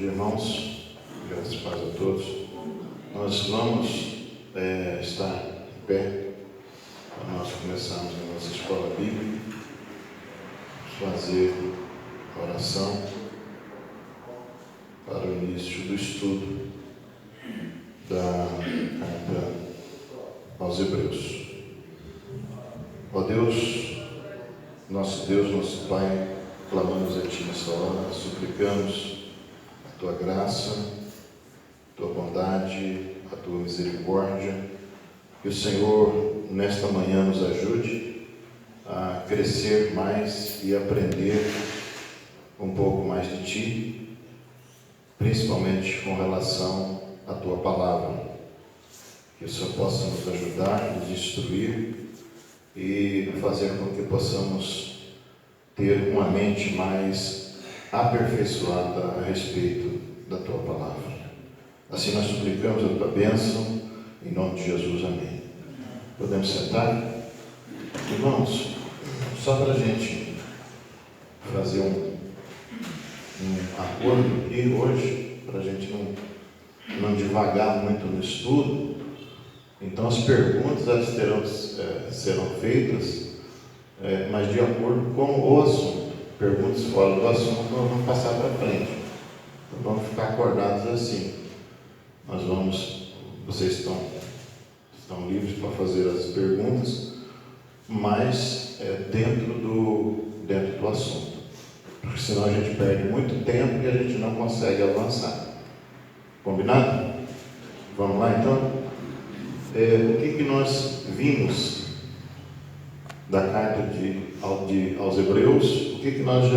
dia, irmãos. Graças e paz a todos. Nós vamos estar em pé para nós começarmos a nossa escola bíblica, fazer oração para o início do estudo da carta aos Hebreus. Ó Deus, nosso Pai, clamamos a Ti nessa hora, suplicamos a Tua graça, a Tua bondade, a Tua misericórdia, que o Senhor nesta manhã nos ajude a crescer mais e aprender um pouco mais de Ti, principalmente com relação à Tua palavra. Que o Senhor possa nos ajudar, nos instruir e fazer com que possamos ter uma mente mais aperfeiçoada a respeito da Tua palavra. Assim nós suplicamos a Tua bênção, em nome de Jesus, amém. Podemos sentar? Irmãos, só para a gente fazer um acordo aqui hoje, para a gente não devagar muito no estudo. Então as perguntas elas serão feitas, mas de acordo com o assunto. Perguntas fora do assunto nós vamos passar para frente. Então vamos ficar acordados assim. Vocês estão livres para fazer as perguntas, mas dentro do assunto. Porque senão a gente perde muito tempo e a gente não consegue avançar. Combinado? Vamos lá então? O que nós vimos da carta aos Hebreus? O que nós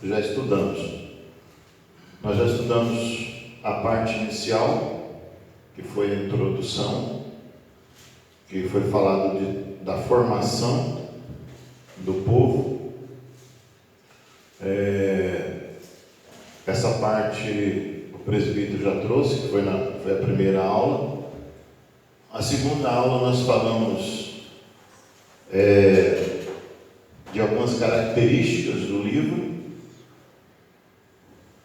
já estudamos? Nós já estudamos a parte inicial, que foi a introdução, que foi falado da formação do povo. Essa parte o presbítero já trouxe, que foi a primeira aula. A segunda aula nós falamos de algumas características do livro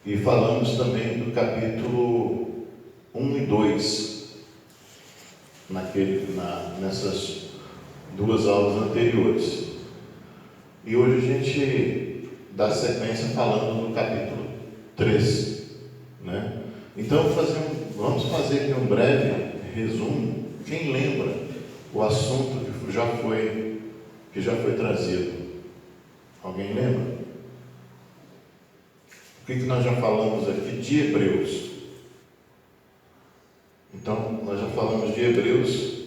e falamos também do capítulo 1 e 2 nessas duas aulas anteriores. E hoje a gente dá sequência falando do capítulo 3, né? Então vamos fazer aqui um breve resumo. Quem lembra o assunto que já foi trazido? Alguém lembra? O que nós já falamos aqui de Hebreus? Então, nós já falamos de Hebreus,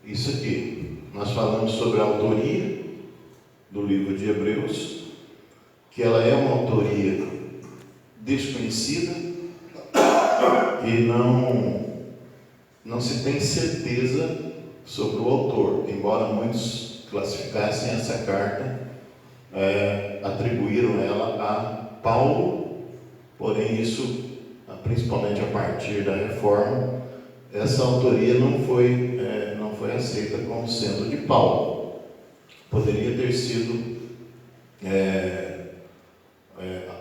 isso aqui. Nós falamos sobre a autoria do livro de Hebreus, que ela é uma autoria desconhecida e não se tem certeza sobre o autor, embora muitos classificassem essa carta, atribuíram ela a Paulo, porém isso, principalmente a partir da Reforma, essa autoria não foi aceita como sendo de Paulo. Poderia ter sido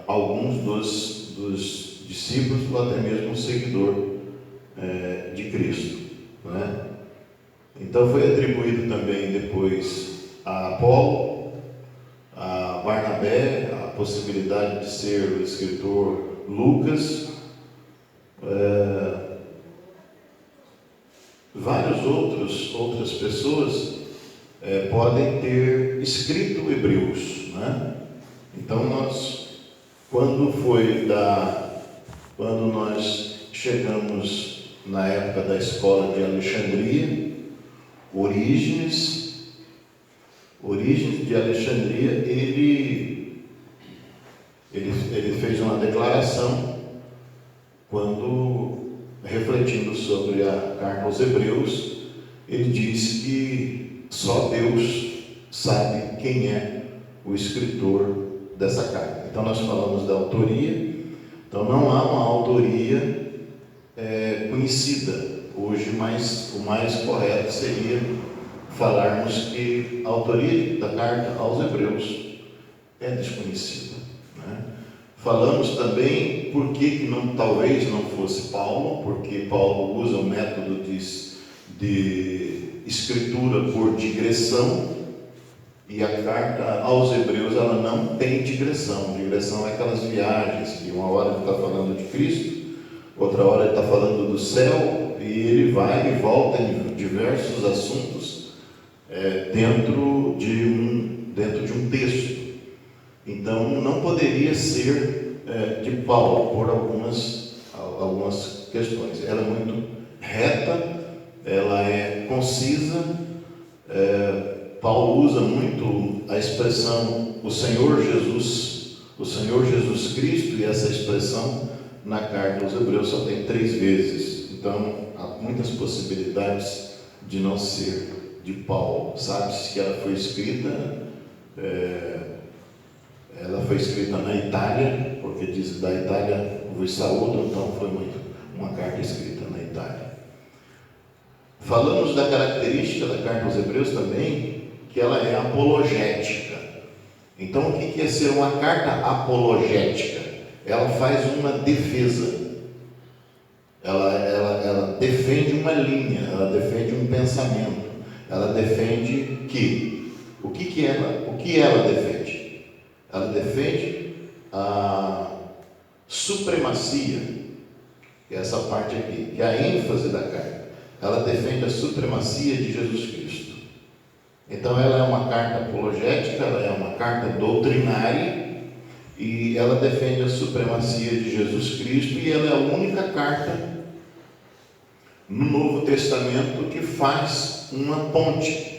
alguns dos discípulos ou até mesmo um seguidor de Cristo, né? Então foi atribuído também depois a Apolo, a Barnabé, a possibilidade de ser o escritor Lucas, várias outras pessoas podem ter escrito Hebreus, né? Então quando nós chegamos na época da escola de Alexandria, Orígenes de Alexandria, ele fez uma declaração quando, refletindo sobre a carta aos Hebreus, ele disse que só Deus sabe quem é o escritor dessa carta. Então nós falamos da autoria. Então não há uma autoria conhecida hoje, mas o mais correto seria falarmos que a autoria da carta aos Hebreus é desconhecida, né? Falamos também por que talvez não fosse Paulo, porque Paulo usa o método de escritura por digressão, e a carta aos Hebreus ela não tem digressão. Digressão é aquelas viagens que uma hora ele está falando de Cristo, outra hora ele está falando do céu, e ele vai e volta em diversos assuntos dentro de um texto. Então não poderia ser de Paulo por algumas questões. Ela é muito reta, ela é concisa. Paulo usa muito a expressão o Senhor Jesus Cristo, e essa expressão na carta aos Hebreus só tem 3 vezes. Então há muitas possibilidades de não ser de Paulo. Sabe-se que ela foi escrita na Itália, porque diz da Itália vos saúdo, então foi uma carta escrita na Itália. Falamos da característica da carta aos Hebreus também, que ela é apologética. Então o que é ser uma carta apologética? Ela faz uma defesa, ela defende uma linha, ela defende um pensamento, ela defende o que ela defende? Ela defende a supremacia, que é essa parte aqui, que é a ênfase da carta. Ela defende a supremacia de Jesus Cristo. Então ela é uma carta apologética, ela é uma carta doutrinária, e ela defende a supremacia de Jesus Cristo, e ela é a única carta no Novo Testamento que faz uma ponte.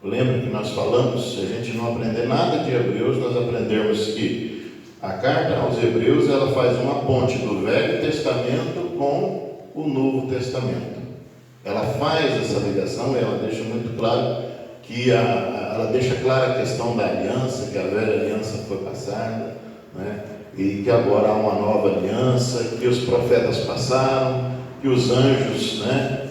Lembra que nós falamos, se a gente não aprender nada de Hebreus, nós aprendemos que a carta aos Hebreus ela faz uma ponte do Velho Testamento com o Novo Testamento. Ela faz essa ligação, e ela deixa muito claro ela deixa clara a questão da aliança, que a velha aliança foi passada, né? E que agora há uma nova aliança, que os profetas passaram, que os anjos, né,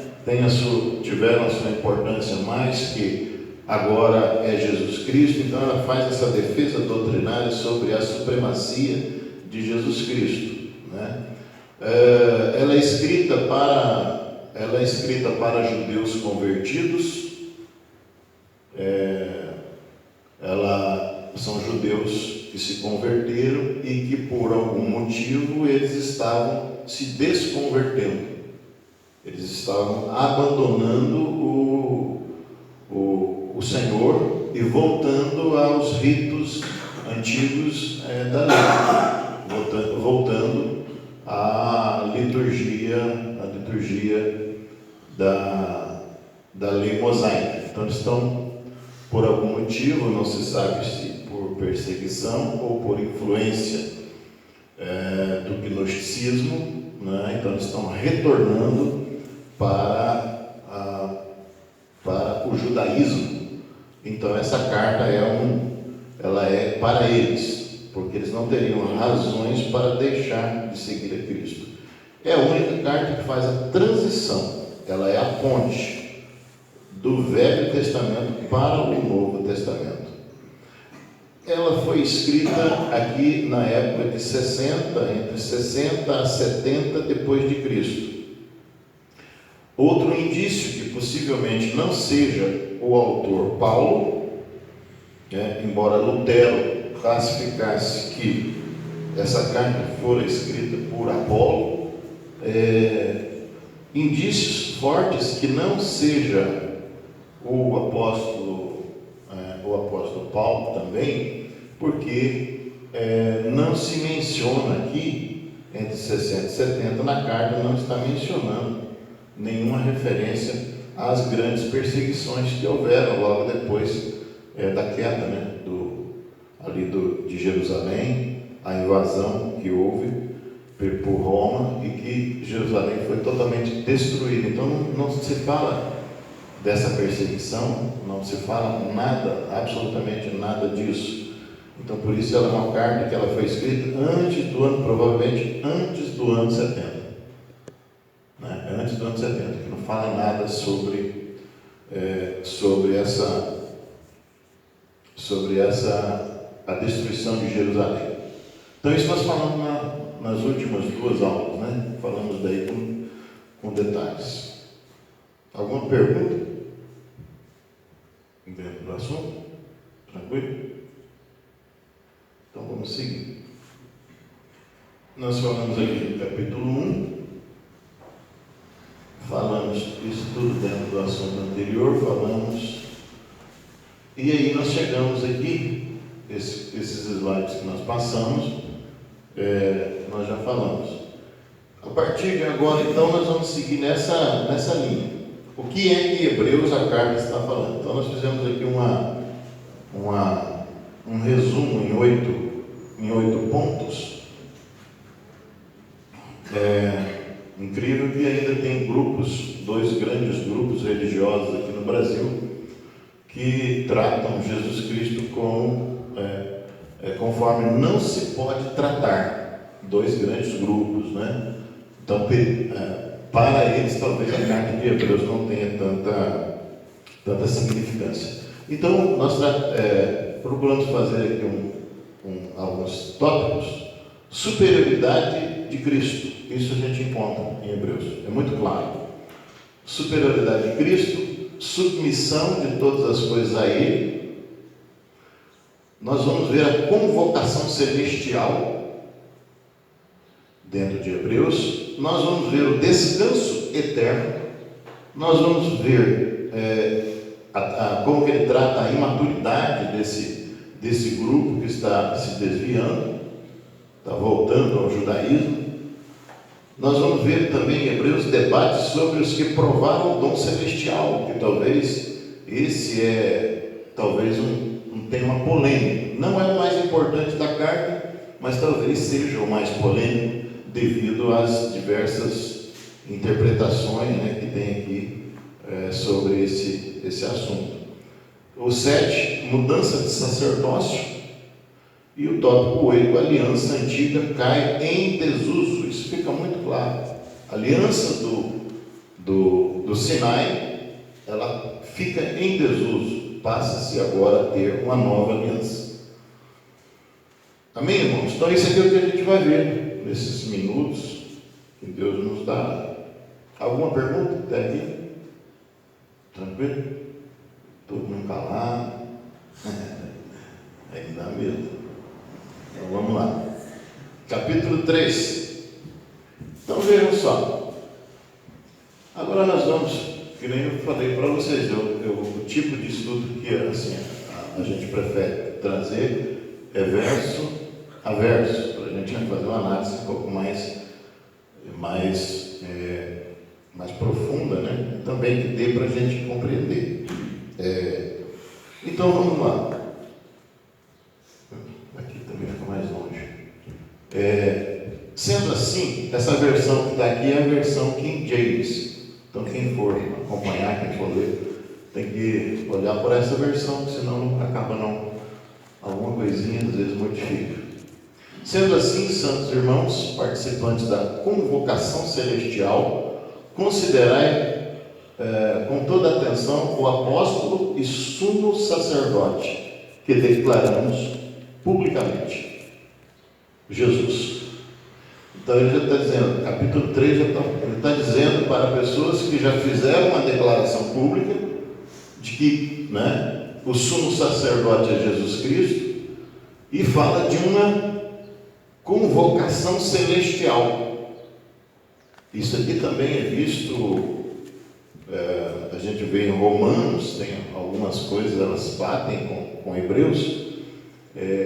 tiveram a sua importância mais, que agora é Jesus Cristo. Então ela faz essa defesa doutrinária sobre a supremacia de Jesus Cristo, né? Ela é escrita para judeus convertidos. São judeus que se converteram e que por algum motivo eles estavam se desconvertendo, eles estavam abandonando o Senhor e voltando aos ritos antigos da lei, voltando à liturgia da lei mosaica. Então eles estão, por algum motivo, não se sabe se por perseguição ou por influência do gnosticismo, né? Então eles estão retornando para o judaísmo. Então essa carta ela é para eles, porque eles não teriam razões para deixar de seguir a Cristo. É a única carta que faz a transição, ela é a ponte do Velho Testamento para o Novo Testamento. Ela foi escrita aqui na época de entre 60 a 70 depois de Cristo. Outro indício que possivelmente não seja o autor Paulo, embora Lutero classificasse que essa carta fora escrita por Apolo, indícios fortes que não seja o apóstolo Paulo também, porque não se menciona aqui, entre 60 e 70, na carta não está mencionando nenhuma referência às grandes perseguições que houveram logo depois da queda, né, de Jerusalém, a invasão que houve por Roma, e que Jerusalém foi totalmente destruída. Então não se fala dessa perseguição, não se fala nada, absolutamente nada disso. Então por isso ela é uma carta que ela foi escrita provavelmente antes do ano 70, né? Antes do ano 70, que não fala nada sobre a destruição de Jerusalém. Então isso nós falamos nas últimas 2 aulas, né? Falamos daí com detalhes. Alguma pergunta? Dentro do assunto? Tranquilo? Então vamos seguir. Nós falamos aqui do capítulo 1, falamos isso tudo dentro do assunto anterior, falamos, e aí nós chegamos aqui, esses slides que nós passamos, nós já falamos. A partir de agora, então, nós vamos seguir nessa linha. O que é que Hebreus, a carta, está falando? Então, nós fizemos aqui um resumo em 8 pontos. Incrível que ainda tem 2 grandes grupos religiosos aqui no Brasil, que tratam Jesus Cristo conforme não se pode tratar. 2 grandes grupos, né? Então, para eles, talvez a carta de Hebreus não tenha tanta significância. Então, nós procuramos fazer aqui alguns tópicos. Superioridade de Cristo, isso a gente encontra em Hebreus, é muito claro. Superioridade de Cristo, submissão de todas as coisas a Ele. Nós vamos ver a convocação celestial dentro de Hebreus. Nós vamos ver o descanso eterno. Nós vamos ver como que ele trata a imaturidade desse grupo que está se desviando, está voltando ao judaísmo. Nós vamos ver também em Hebreus debates sobre os que provaram o dom celestial, que talvez esse talvez um tema polêmico. Não é o mais importante da carta, mas talvez seja o mais polêmico devido às diversas interpretações, né, que tem aqui sobre esse assunto. O 7, mudança de sacerdócio. E o tópico 8, a aliança antiga cai em desuso. Isso fica muito claro. A aliança do Sinai, ela fica em desuso. Passa-se agora a ter uma nova aliança. Amém, irmãos? Então isso aqui é o que a gente vai ver nesses minutos que Deus nos dá. Alguma pergunta até aqui? Tranquilo? Todo mundo calado? Aí dá medo. Então vamos lá. Capítulo 3. Então vejam só. Agora nós vamos, que nem eu falei para vocês, o tipo de estudo que assim, a gente prefere trazer é verso a verso, para a gente fazer uma análise um pouco mais profunda, né? Também que dê para a gente compreender. Então vamos lá. Aqui também fica mais longe. Sendo assim, essa versão que está aqui é a versão King James. Então quem for acompanhar, quem for ler, tem que olhar por essa versão, senão acaba alguma coisinha às vezes modifica. Sendo assim, santos irmãos, participantes da convocação celestial, considerai com toda atenção o apóstolo e sumo sacerdote que declaramos publicamente, Jesus. Então ele já está dizendo, capítulo 3 ele está dizendo para pessoas que já fizeram uma declaração pública de que, né, o sumo sacerdote é Jesus Cristo, e fala de uma convocação celestial. Isso aqui também é visto, a gente vê em Romanos, tem algumas coisas, elas batem com Hebreus.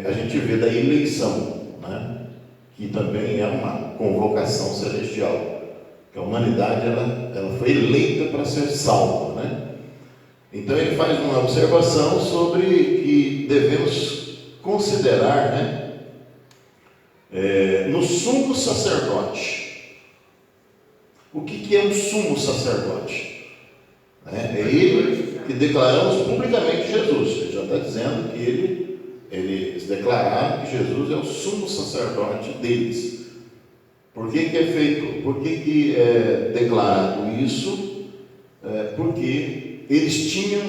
A gente vê da eleição, né, que também é uma convocação celestial, que a humanidade ela foi eleita para ser salva, né? Então ele faz uma observação sobre que devemos considerar, né, no sumo sacerdote. O que é um sumo sacerdote? É ele que declaramos publicamente Jesus. Ele já está dizendo que eles declararam que Jesus é o sumo sacerdote deles. Por que é feito? Por que é declarado isso? Porque eles tinham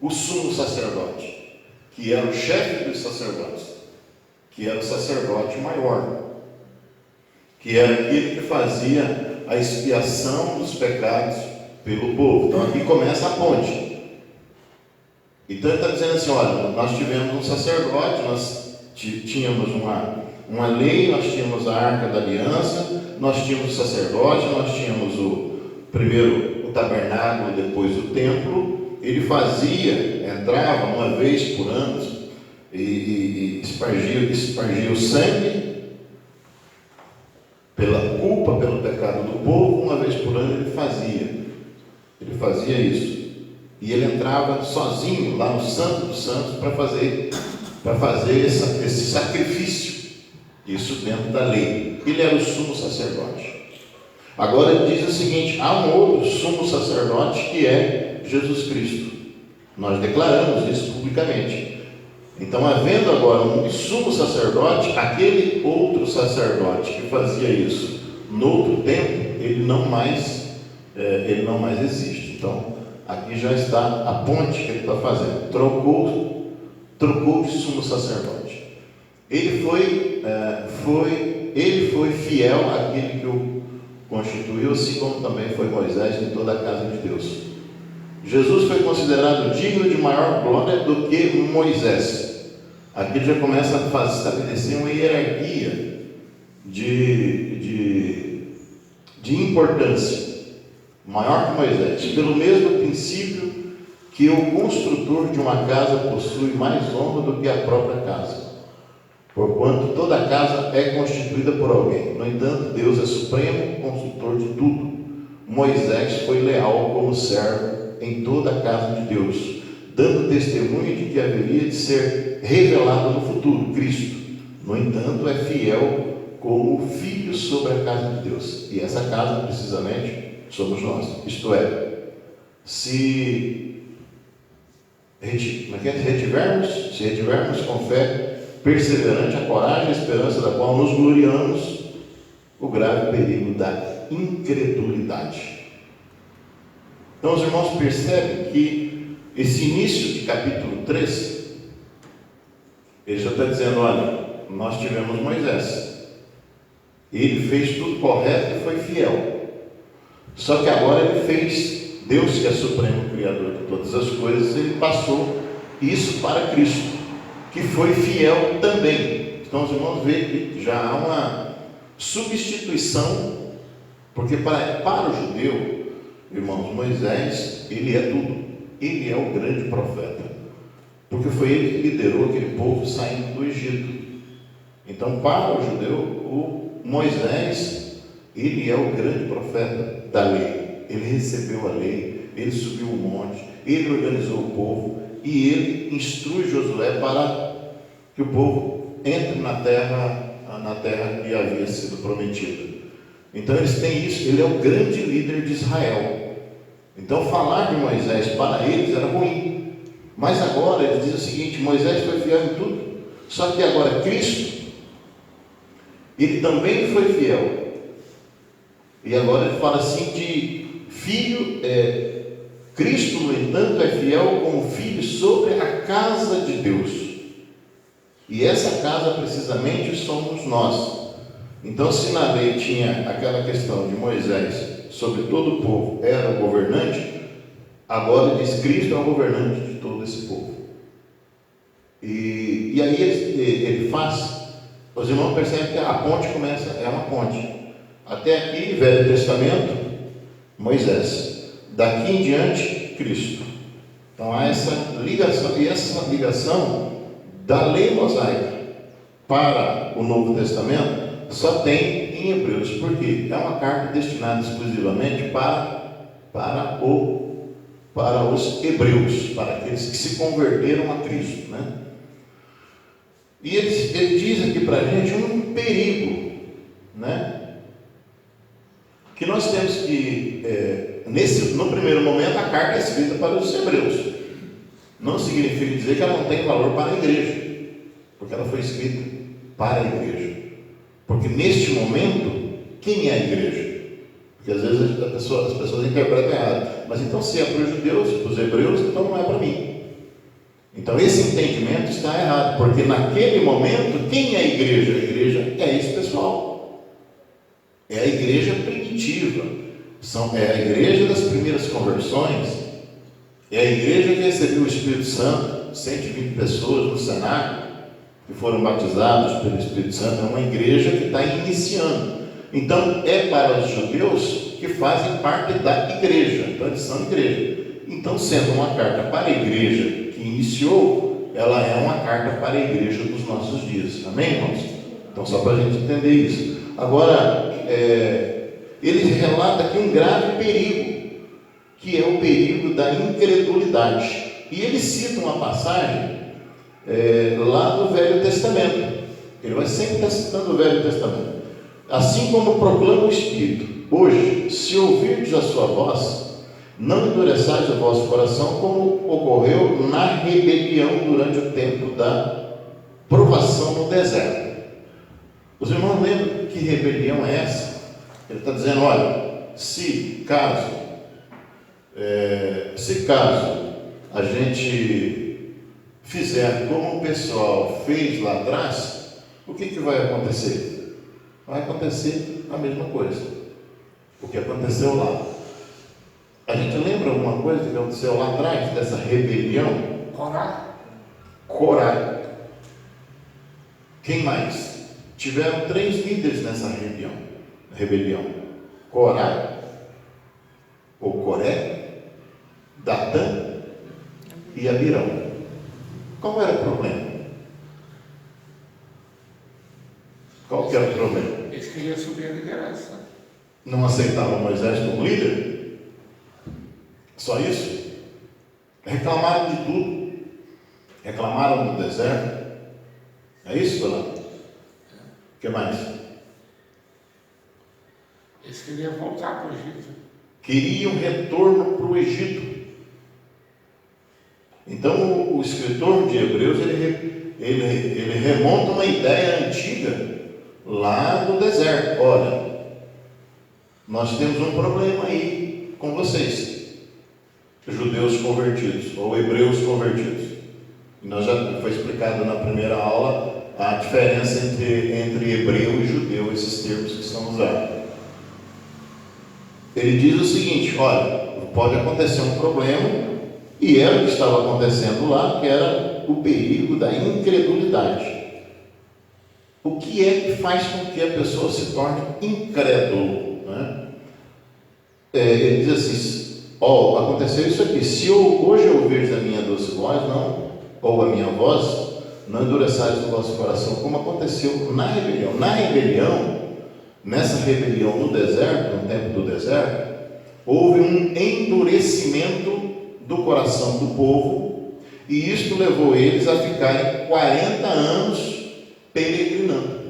o sumo sacerdote, que era o chefe dos sacerdotes, que era o sacerdote maior, que era aquele que fazia a expiação dos pecados pelo povo. Então aqui começa a ponte. Então ele está dizendo assim, olha, nós tivemos um sacerdote, nós tínhamos uma lei, nós tínhamos a Arca da Aliança, nós tínhamos o sacerdote, nós tínhamos primeiro o tabernáculo, depois o templo. Ele entrava uma vez por ano e espargia o sangue pela culpa, pelo pecado do povo. Uma vez por ano ele fazia isso. E ele entrava sozinho lá no Santo dos Santos para fazer esse sacrifício. Isso dentro da lei. Ele era o sumo sacerdote. Agora ele diz o seguinte: há um outro sumo sacerdote que é Jesus Cristo. Nós declaramos isso publicamente. Então, havendo agora um sumo sacerdote, aquele outro sacerdote que fazia isso no outro tempo, ele não mais existe. Então, aqui já está a ponte que ele está fazendo. Trocou de sumo sacerdote. Ele foi fiel àquele que o constituiu, assim como também foi Moisés em toda a casa de Deus. Jesus foi considerado digno de maior glória do que Moisés. Aqui ele já começa a estabelecer uma hierarquia de importância. Maior que Moisés, pelo mesmo princípio que o construtor de uma casa possui mais honra do que a própria casa, porquanto toda a casa é constituída por alguém. No entanto, Deus é supremo construtor de tudo. Moisés foi leal como servo em toda a casa de Deus, dando testemunho de que haveria de ser revelado no futuro, Cristo. No entanto, é fiel como filho sobre a casa de Deus. E essa casa, precisamente, somos nós. Isto é, se retivermos com fé perseverante a coragem e a esperança da qual nos gloriamos, o grave perigo da incredulidade. Então os irmãos percebem que esse início de capítulo 3, ele já está dizendo, olha, nós tivemos Moisés, ele fez tudo correto e foi fiel. Só que agora ele fez, Deus que é supremo Criador de todas as coisas, ele passou isso para Cristo, que foi fiel também. Então os irmãos veem que já há uma substituição, porque para o judeu, irmãos, Moisés, ele é tudo, ele é o grande profeta, porque foi ele que liderou aquele povo saindo do Egito. Então para o judeu, o Moisés, ele é o grande profeta da lei. Ele recebeu a lei, ele subiu o monte, ele organizou o povo e ele instrui Josué para que o povo entre na terra que havia sido prometida. Então eles têm isso, ele é o grande líder de Israel. Então falar de Moisés para eles era ruim, mas agora eles dizem o seguinte: Moisés foi fiel em tudo, só que agora Cristo, ele também foi fiel. E agora ele fala assim de filho, Cristo, no entanto, é fiel como filho sobre a casa de Deus. E essa casa, precisamente, somos nós. Então, se na lei tinha aquela questão de Moisés sobre todo o povo, era o governante, agora diz Cristo é o governante de todo esse povo. E aí ele faz, os irmãos percebem que a ponte começa, é uma ponte. Até aqui, Velho Testamento, Moisés. Daqui em diante, Cristo. Então há essa ligação, e essa ligação da lei mosaica para o Novo Testamento só tem em Hebreus. Por quê? É uma carta destinada exclusivamente para os hebreus, para aqueles que se converteram a Cristo, né? E ele diz aqui para a gente um perigo, né? Que nós temos que, no primeiro momento, a carta é escrita para os hebreus. Não significa dizer que ela não tem valor para a igreja, porque ela foi escrita para a igreja. Porque neste momento, quem é a igreja? Porque às vezes as pessoas interpretam errado. Mas então, se é para os judeus, para os hebreus, então não é para mim. Então esse entendimento está errado, porque naquele momento, quem é a igreja? A igreja é esse pessoal, é a igreja primitiva, é a igreja das primeiras conversões, é a igreja que recebeu o Espírito Santo, 120 pessoas no cenáculo, que foram batizados pelo Espírito Santo. É uma igreja que está iniciando. Então é para os judeus que fazem parte da igreja, então eles são igreja. Então, sendo uma carta para a igreja que iniciou, ela é uma carta para a igreja dos nossos dias. Amém, irmãos? Então, só para a gente entender isso. Agora, ele relata aqui um grave perigo, que é o perigo da incredulidade. E ele cita uma passagem lá do Velho Testamento. Ele vai sempre estar citando o Velho Testamento. Assim como proclama o Espírito: hoje, se ouvirdes a sua voz, não endureçais o vosso coração, como ocorreu na rebelião durante o tempo da provação no deserto. Os irmãos lembram que rebelião é essa? Ele está dizendo: olha, se caso a gente fizer como o pessoal fez lá atrás, o que vai acontecer? Vai acontecer a mesma coisa, o que aconteceu lá. A gente lembra alguma coisa que aconteceu lá atrás, dessa rebelião? Corá. Quem mais? Tiveram 3 líderes nessa rebelião. Corá, ou Coré, Datã e Abirão. Qual era o problema? Qual que era o problema? Eles queriam subir a liderança. Não aceitavam Moisés como líder? Só isso? Reclamaram de tudo. Reclamaram do deserto. É isso, Fernando? O que mais? Eles queriam voltar para o Egito. Queriam retorno para o Egito. Então o escritor de Hebreus ele remonta uma ideia antiga lá do deserto. Olha, nós temos um problema aí com vocês, judeus convertidos ou hebreus convertidos. E nós já foi explicado na primeira aula a diferença entre hebreu e judeu, esses termos que são usados. Ele diz o seguinte: olha, pode acontecer um problema, e era o que estava acontecendo lá, que era o perigo da incredulidade. O que é que faz com que a pessoa se torne incrédulo, né? Ele diz assim: aconteceu isso aqui, se hoje ouvirdes a minha doce voz, ou a minha voz, não endureçais o vosso coração, como aconteceu na rebelião. Nessa rebelião no deserto, no tempo do deserto, houve um endurecimento do coração do povo, e isto levou eles a ficarem 40 anos peregrinando,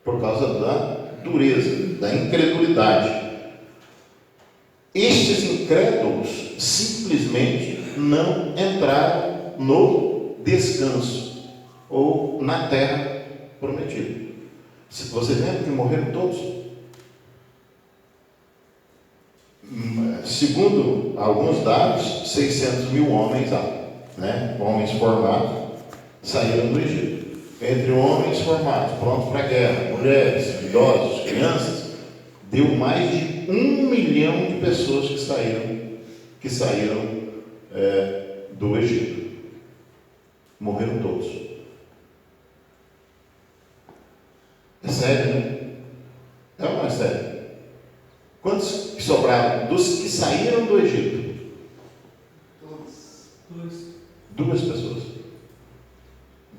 por causa da dureza, da incredulidade. Estes incrédulos simplesmente não entraram no descanso, ou na terra prometida. Vocês lembram que morreram todos? Segundo alguns dados, 600 mil homens, homens formados, saíram do Egito. Entre homens formados, prontos para a guerra, mulheres, idosos, crianças, deu mais de 1 milhão de pessoas que saíram do Egito. Morreram todos. É sério, né? É ou não é sério? Quantos que sobraram dos que saíram do Egito? 2 pessoas.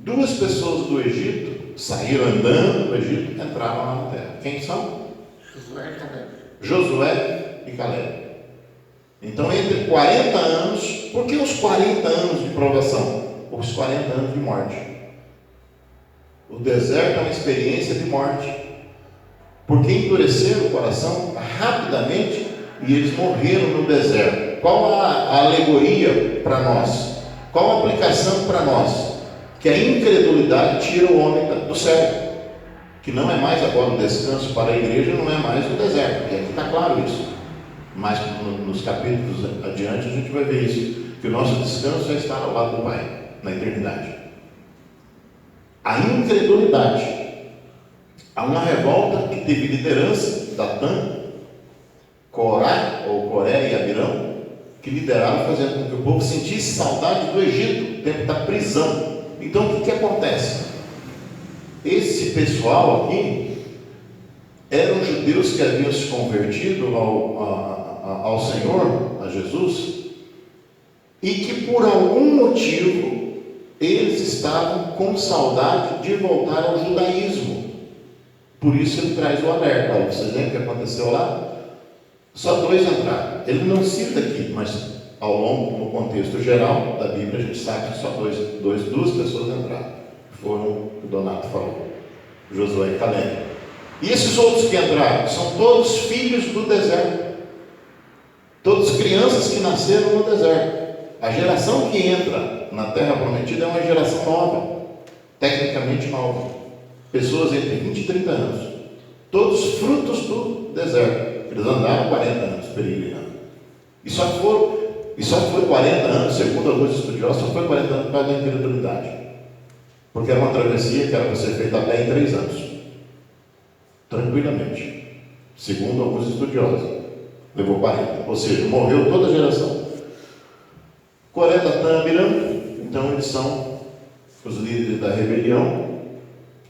2 pessoas do Egito saíram andando do Egito, entraram lá na terra. Quem são? Josué e Caleb. Então, entre 40 anos, por que os 40 anos de provação? Os 40 anos de morte. O deserto é uma experiência de morte, porque endureceram o coração rapidamente e eles morreram no deserto. Qual a alegoria para nós? Qual a aplicação para nós? Que a incredulidade tira o homem do céu, que não é mais agora o descanso para a igreja, não é mais o deserto, e aqui está claro isso, mas nos capítulos adiante a gente vai ver isso, que o nosso descanso é estar ao lado do Pai, na eternidade. A incredulidade. Há uma revolta que teve liderança, Datã, Corá, ou Coré e Abirão, que lideraram, fazendo com que o povo sentisse saudade do Egito, o tempo da prisão. Então o que acontece? Esse pessoal aqui eram judeus que haviam se convertido ao Senhor, a Jesus, e que por algum motivo eles estavam com saudade de voltar ao judaísmo. Por isso ele traz o alerta. Olha, vocês lembram o que aconteceu lá? Só 2 entraram. Ele não cita aqui, mas ao longo, no contexto geral da Bíblia, a gente sabe que só 2 pessoas entraram. Foram o que o Donato falou, Josué e Caleb. E esses outros que entraram são todos filhos do deserto, todas crianças que nasceram no deserto. A geração que entra na Terra Prometida é uma geração nova, tecnicamente nova, pessoas entre 20 e 30 anos, todos frutos do deserto. Eles andaram 40 anos peregrinando, e só foi 40 anos, segundo alguns estudiosos, só foi 40 anos por causa da incredulidade, porque era uma travessia que era para ser feita a pé em 3 anos, tranquilamente, segundo alguns estudiosos, levou 40, ou seja, morreu toda a geração. Coré, Datã, Abirão, então eles são os líderes da rebelião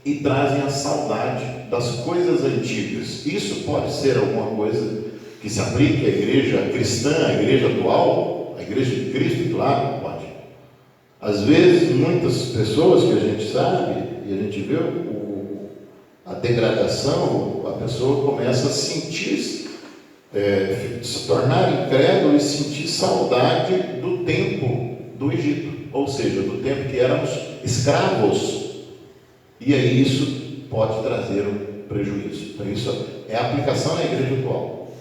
e trazem a saudade das coisas antigas. Isso pode ser alguma coisa que se aplique à igreja cristã, à igreja atual, à igreja de Cristo, claro, pode. Às vezes, muitas pessoas que a gente sabe, e a gente vê a degradação, a pessoa começa a sentir, se tornar incrédulo e sentir saudade do tempo do Egito, ou seja, do tempo que éramos escravos. E aí isso pode trazer um prejuízo. Então isso é a aplicação na igreja atual.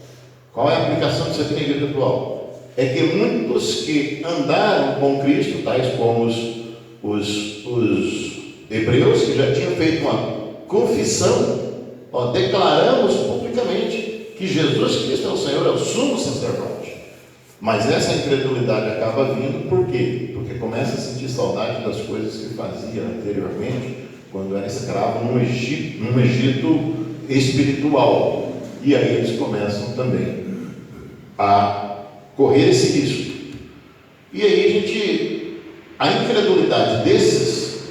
Qual é a aplicação disso aqui na igreja atual? É que muitos que andaram com Cristo, tais como os hebreus, que já tinham feito uma confissão, declaramos publicamente que Jesus Cristo é o Senhor, é o sumo sacerdote. Mas essa incredulidade acaba vindo, por quê? Porque começa a sentir saudade das coisas que fazia anteriormente, quando era escravo no Egito espiritual. E aí eles começam também a correr esse risco. E aí a incredulidade desses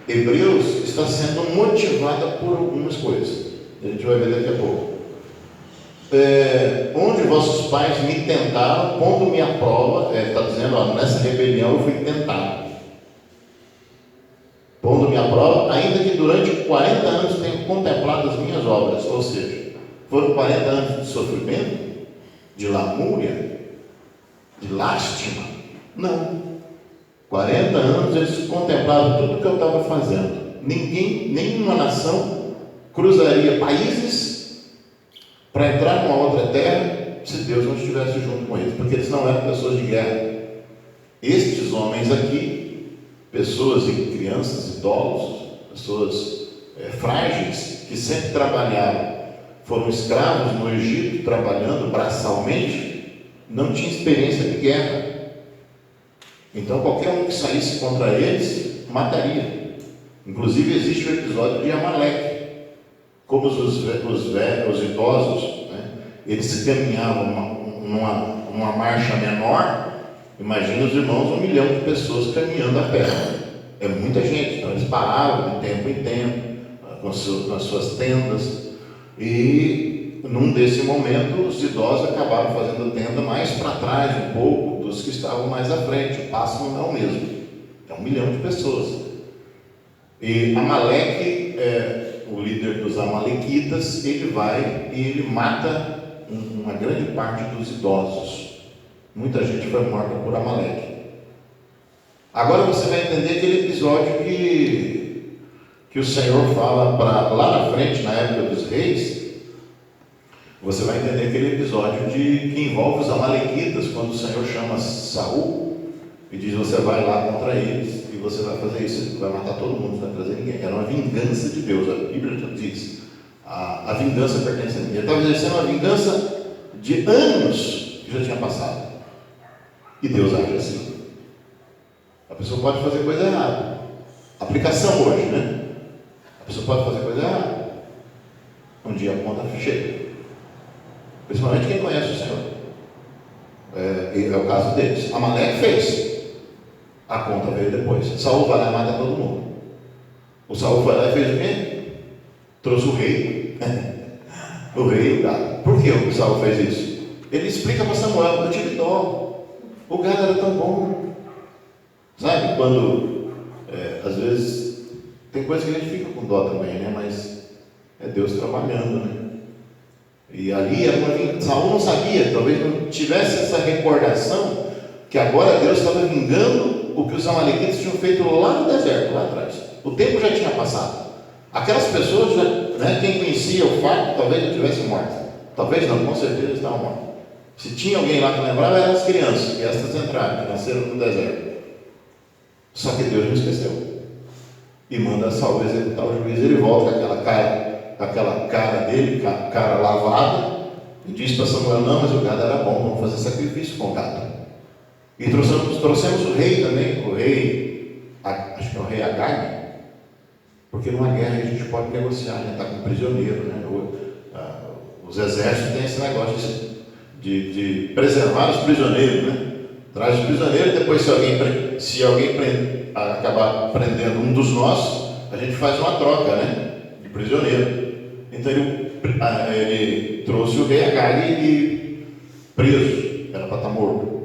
hebreus está sendo motivada por algumas coisas. A gente vai ver daqui a pouco. Onde vossos pais me tentaram, pondo-me à prova, está dizendo, nessa rebelião eu fui tentado. Pondo-me à prova, ainda que durante 40 anos tenho contemplado as minhas obras. Ou seja, foram 40 anos de sofrimento, de lamúria, de lástima? Não. 40 anos eles contemplaram tudo o que eu estava fazendo. Nenhuma nação cruzaria países para entrar numa outra terra se Deus não estivesse junto com eles, porque eles não eram pessoas de guerra. Estes homens aqui, pessoas e crianças, idosos, pessoas frágeis, que sempre trabalharam, foram escravos no Egito, trabalhando braçalmente, não tinham experiência de guerra. Então qualquer um que saísse contra eles, mataria. Inclusive existe o episódio de Amaleque, como os idosos, eles caminhavam numa marcha menor. Imagina os irmãos, 1 milhão de pessoas caminhando a pé. É muita gente, então eles paravam de tempo em tempo, com as suas tendas, e num desse momento os idosos acabaram fazendo tenda mais para trás um pouco dos que estavam mais à frente. O passo não é o mesmo, é 1 milhão de pessoas. E Amaleque, o líder dos amalequitas, ele vai e ele mata uma grande parte dos idosos. Muita gente foi morta por Amaleque. Agora você vai entender aquele episódio que o Senhor fala lá na frente, na época dos reis. Você vai entender aquele episódio que envolve os amalequitas, quando o Senhor chama Saul e diz: você vai lá contra eles e você vai fazer isso, vai matar todo mundo, não vai trazer ninguém. Era uma vingança de Deus. A Bíblia já diz: a vingança pertence a ninguém. Ele estava exercendo uma vingança de anos que já tinha passado. E Deus age assim. pessoa pode fazer coisa errada. Aplicação hoje, né? A pessoa pode fazer coisa errada. Um dia a conta chega. Principalmente quem conhece o Senhor. É o caso deles. Amaleque fez. A conta veio depois. Saul vai lá e mata todo mundo. O Saul foi lá e fez o quê? Trouxe o rei. O rei e o gado. Por que o Saul fez isso? Ele explica para Samuel: eu tive dó. O gado era tão bom. Sabe, quando às vezes tem coisa que a gente fica com dó também, né? Mas é Deus trabalhando, né? E ali Saul não sabia, talvez não tivesse essa recordação que agora Deus estava vingando o que os amalequitas tinham feito lá no deserto, lá atrás. O tempo já tinha passado. Aquelas pessoas, quem conhecia o fato, talvez não tivesse morto. Talvez não, com certeza estavam mortos. Se tinha alguém lá que lembrava, eram as crianças, que estas entraram, que nasceram no deserto. Só que Deus não esqueceu. E manda Saul executar o juiz. Ele volta com aquela cara dele, cara lavada, e diz para Samuel: não, mas o gado era bom, vamos fazer sacrifício com o gado. E trouxemos o rei também, acho que é o rei Agag, porque numa guerra a gente pode negociar, a gente está com prisioneiro, né? Os exércitos têm esse negócio de preservar os prisioneiros, né? Traz os prisioneiros e depois, se alguém acabar prendendo um dos nossos, a gente faz uma troca, né? De prisioneiro. Então ele trouxe o rei Agag e preso, era para estar morto.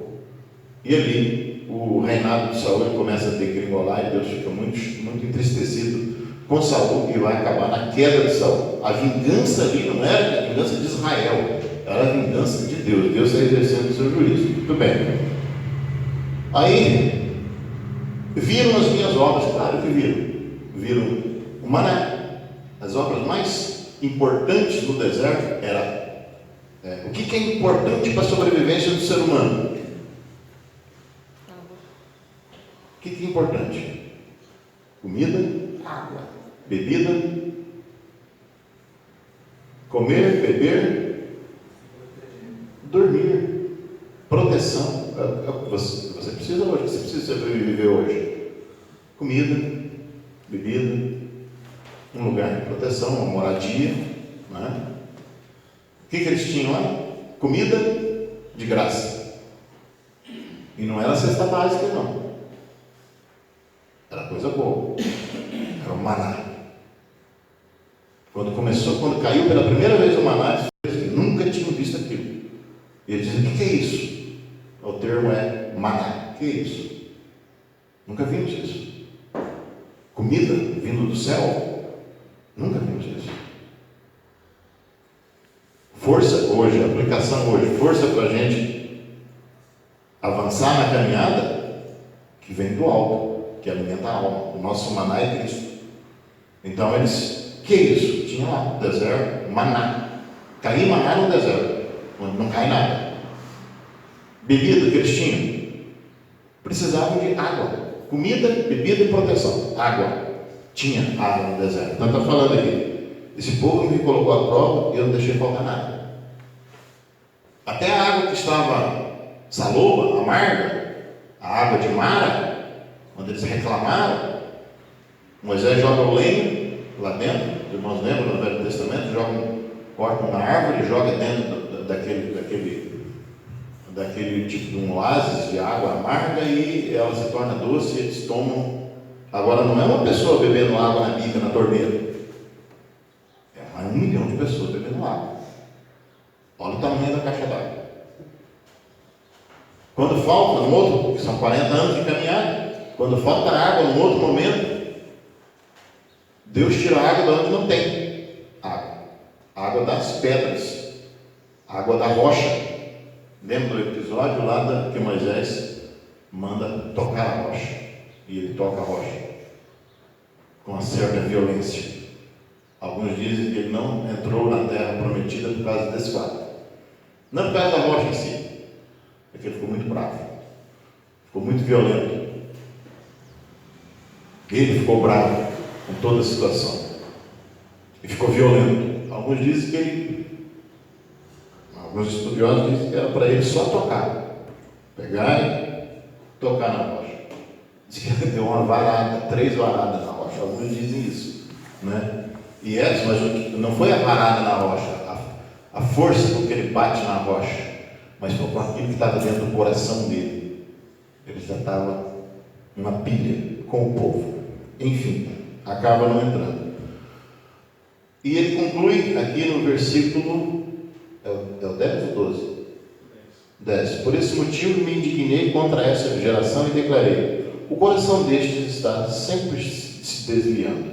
E ali o reinado de Saul começa a degringolar e Deus fica muito, muito entristecido com Saul e vai acabar na queda de Saul. A vingança ali não era a vingança de Israel, era a vingança de Deus. Deus está exercendo o seu juízo. Muito bem. Aí viram as minhas obras, claro que viram. Viram o maná. As obras mais importantes no deserto era o que é importante para a sobrevivência do ser humano? O que é importante? Comida, Água. bebida, comer, beber, dormir, proteção. É o que você precisa hoje, você precisa sobreviver hoje. Comida, bebida, um lugar de proteção, uma moradia, né? O que eles tinham lá? Comida de graça. E não era cesta básica, não. Era coisa boa. Era o maná. Quando caiu pela primeira vez o maná, eles nunca tinham visto aquilo. E eles dizem: o que é isso? O termo é maná. O que é isso? Nunca vimos isso. Comida vindo do céu? Nunca vimos isso. Força hoje, aplicação hoje, força para a gente avançar na caminhada, que vem do alto, que alimenta a alma. O nosso maná é Cristo. Então eles, que é isso? Tinha lá no deserto, maná. Caiu maná no deserto, onde não cai nada. Bebida que eles tinham, precisavam de água. Comida, bebida e proteção. Água. Tinha água no deserto. Então está falando aqui, esse povo me colocou à prova e eu não deixei faltar nada. Até a água que estava saloba, amarga, a água de Mara, quando eles reclamaram, Moisés joga o lenho lá dentro, os irmãos lembram no Velho Testamento, corta uma árvore e joga dentro daquele tipo de um oásis de água amarga e ela se torna doce e eles tomam. Agora não é uma pessoa bebendo água na bica, na torneira. É 1 milhão de pessoas bebendo água. Olha o tamanho da caixa d'água. Quando falta, no outro, que são 40 anos de caminhada, quando falta água num outro momento, Deus tira a água de onde não tem água. A água das pedras, a água da rocha. Lembra do episódio lá que Moisés manda tocar a rocha? E ele toca a rocha com uma certa violência. Alguns dizem que ele não entrou na terra prometida por causa desse fato. Não por causa da rocha em si, é que ele ficou muito bravo, ficou muito violento. Ele ficou bravo com toda a situação e ficou violento. Alguns dizem que alguns estudiosos dizem que era para ele só tocar, pegar e tocar na rocha. Diz que deu uma varada, 3 varadas na rocha. Alguns dizem isso, né? E mas não foi a varada na rocha, a força com que ele bate na rocha, mas foi com aquilo que estava dentro do coração dele. Ele já estava numa pilha com o povo. Enfim, acaba não entrando. E ele conclui aqui no versículo, é o 10 ou 12? 10. Por esse motivo me indignei contra essa geração e declarei: o coração destes está sempre se desviando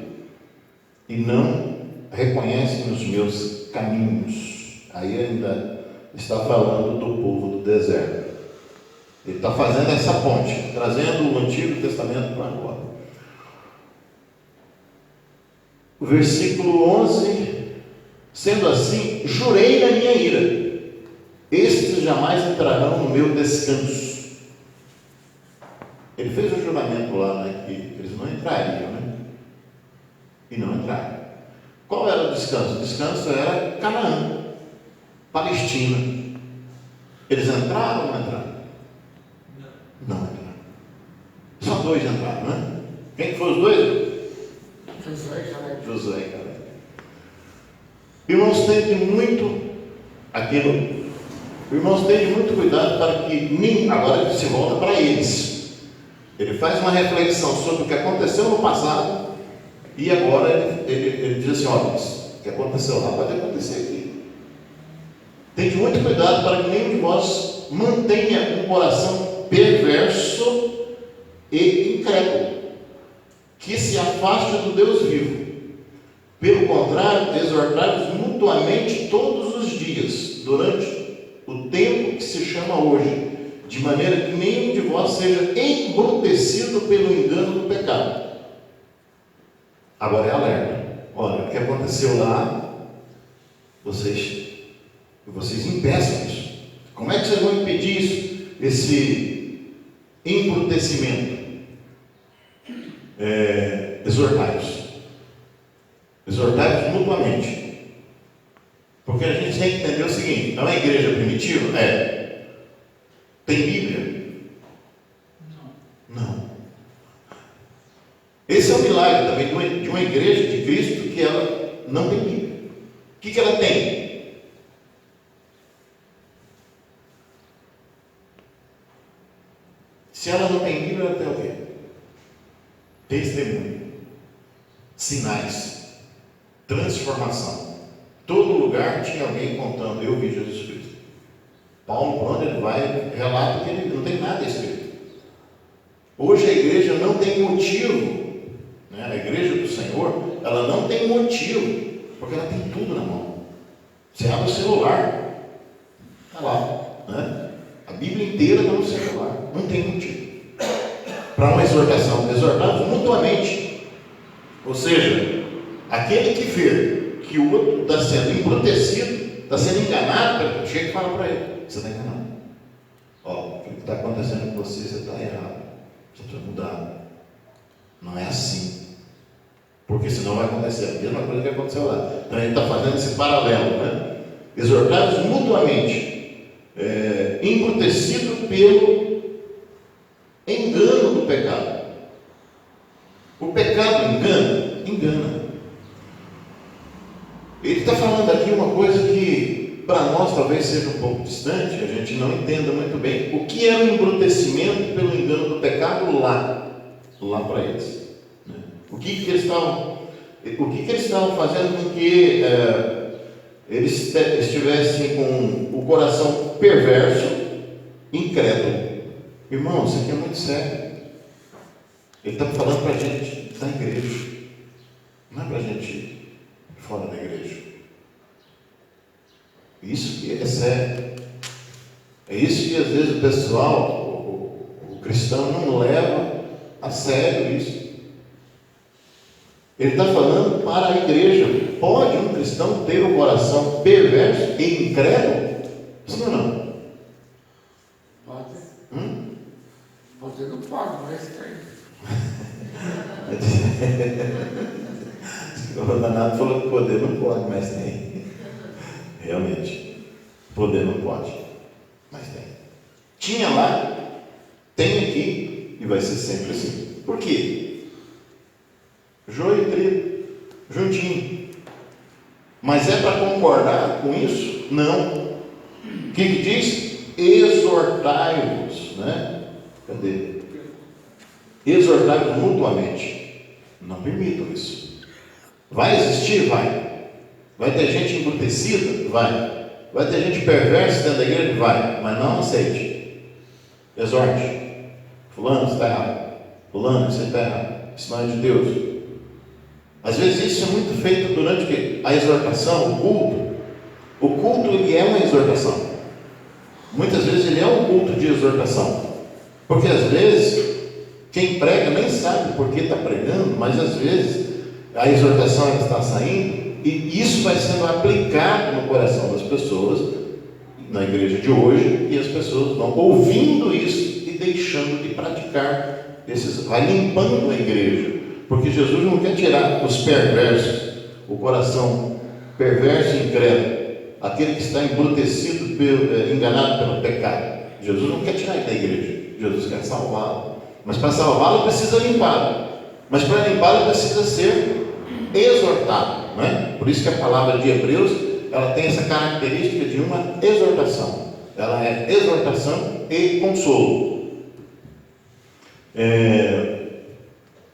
e não reconhecem os meus caminhos. Aí ainda está falando do povo do deserto. Ele está fazendo essa ponte, trazendo o Antigo Testamento para agora. O versículo 11: sendo assim, jurei na minha ira, estes jamais entrarão no meu descanso. Ele fez um juramento lá, né, que eles não entrariam, né? E não entraram. Qual era o descanso? O descanso era Canaã, Palestina. Eles entraram ou não entraram? Não entraram. Só 2 entraram, né? Quem que foram os 2? Josué e Caleb. Irmãos, tenham muito aquilo. Irmãos, tenham muito cuidado para que agora ele se volta para eles. Ele faz uma reflexão sobre o que aconteceu no passado e agora ele diz assim: olha, o que aconteceu lá pode acontecer aqui. Tenham muito cuidado para que nenhum de vós mantenha um coração perverso e incrédulo, que se afaste do Deus vivo. Pelo contrário, exortai-vos mutuamente todos os dias, durante o tempo que se chama hoje, de maneira que nenhum de vós seja embrutecido pelo engano do pecado. Agora é alerta. Olha, o que aconteceu lá, vocês impeçam isso. Como é que vocês vão impedir isso? Esse embrutecimento. Exortai-vos. Exortai-vos mutuamente. Porque a gente tem que entender o seguinte: então a igreja primitiva tem Bíblia? Não. Esse é o milagre também de uma igreja de Cristo, que ela não tem Bíblia. O que ela tem? Se ela não tem Bíblia, ela tem o quê? Testemunho, sinais, transformação. Todo lugar tinha alguém contando: eu vi Jesus Cristo. Paulo, quando ele vai, relata que ele não tem nada escrito. Hoje a igreja não tem motivo, né? A igreja do Senhor, ela não tem motivo, porque ela tem tudo na mão. Você abre o celular, está lá, né? A Bíblia inteira está no celular, não tem motivo para uma exortação. Exortamos mutuamente. Ou seja, aquele que vê que o outro está sendo embrutecido, está sendo enganado, chega e fala para ele: você está enganado. O que está acontecendo com você está errado. Você precisa mudar. Não é assim. Porque senão vai acontecer a mesma coisa que aconteceu lá. Então ele está fazendo esse paralelo, né? Exortados mutuamente, embrutecido pelo engano do pecado. O pecado engana. Ele está falando aqui uma coisa que para nós talvez seja um pouco distante, a gente não entenda muito bem. O que era o embrutecimento pelo engano do pecado lá para eles, né? O que eles estavam fazendo com que eles estivessem com o coração perverso, incrédulo? Irmão, isso aqui é muito sério. Ele está falando para a gente da igreja, não é para a gente fora da igreja. Isso que é sério. É isso que às vezes o pessoal, o cristão, não leva a sério isso. Ele está falando para a igreja. Pode um cristão ter um coração perverso e incrédulo? Sim ou não? Pode. Pode não pode, mas tem. O Danato falou que poder não pode, mas tem. Realmente, poder não pode, mas tem. Tinha lá, tem aqui, e vai ser sempre assim. Por quê? Joio e trigo, juntinho. Mas é para concordar com isso? Não. O que diz? Exortai-vos, né? Cadê? Exortai-vos mutuamente. Não permitam isso. Vai existir? Vai. Vai ter gente embrutecida? Vai. Vai ter gente perversa dentro da igreja? Vai. Mas não aceite. Exorte. Fulano, isso está errado. Fulano, isso está errado. Isso não é de Deus. Às vezes isso é muito feito durante o quê? A exortação, o culto. O culto, ele é uma exortação. Muitas vezes ele é um culto de exortação. Porque às vezes, quem prega nem sabe por que está pregando, mas às vezes a exortação ela está saindo e isso vai sendo aplicado no coração das pessoas, na igreja de hoje, e as pessoas vão ouvindo isso e deixando de praticar esses, vai limpando a igreja. Porque Jesus não quer tirar os perversos, o coração perverso e incrédulo, aquele que está embrutecido, enganado pelo pecado. Jesus não quer tirar ele da igreja, Jesus quer salvá-lo. Mas para salvá-lo precisa limpá-lo. Mas para limpá-lo precisa ser exortado, não é? Por isso que a palavra de Hebreus, ela tem essa característica de uma exortação. Ela é exortação e consolo.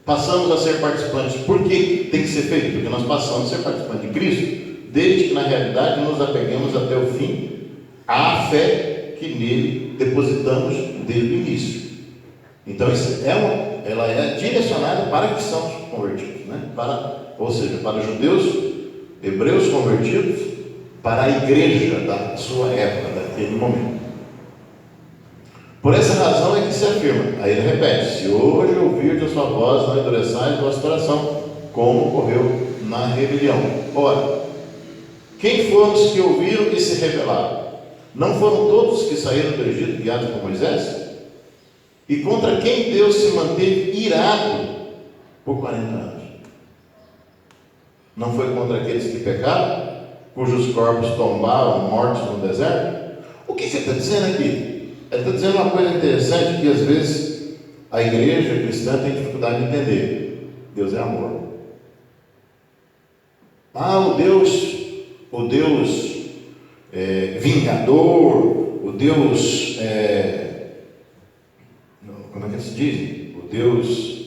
Passamos a ser participantes. Por que tem que ser feito? Porque nós passamos a ser participantes de Cristo, desde que na realidade nos apeguemos até o fim à fé que nele depositamos desde o início. Então isso ela é direcionada para cristãos convertidos, né? Ou seja, para judeus, hebreus convertidos, para a igreja da sua época, daquele momento. Por essa razão é que se afirma, aí ele repete: se hoje ouvirdes a sua voz, não endureçais o vosso coração, como ocorreu na rebelião. Ora, quem foram os que ouviram e se rebelaram? Não foram todos os que saíram do Egito guiados por Moisés? E contra quem Deus se manteve irado por 40 anos? Não foi contra aqueles que pecaram, cujos corpos tombaram mortos no deserto? O que ele está dizendo aqui? Ele está dizendo uma coisa interessante que às vezes a igreja cristã tem dificuldade de entender. Deus é amor. O Deus vingador, o Deus, como é que se diz? O Deus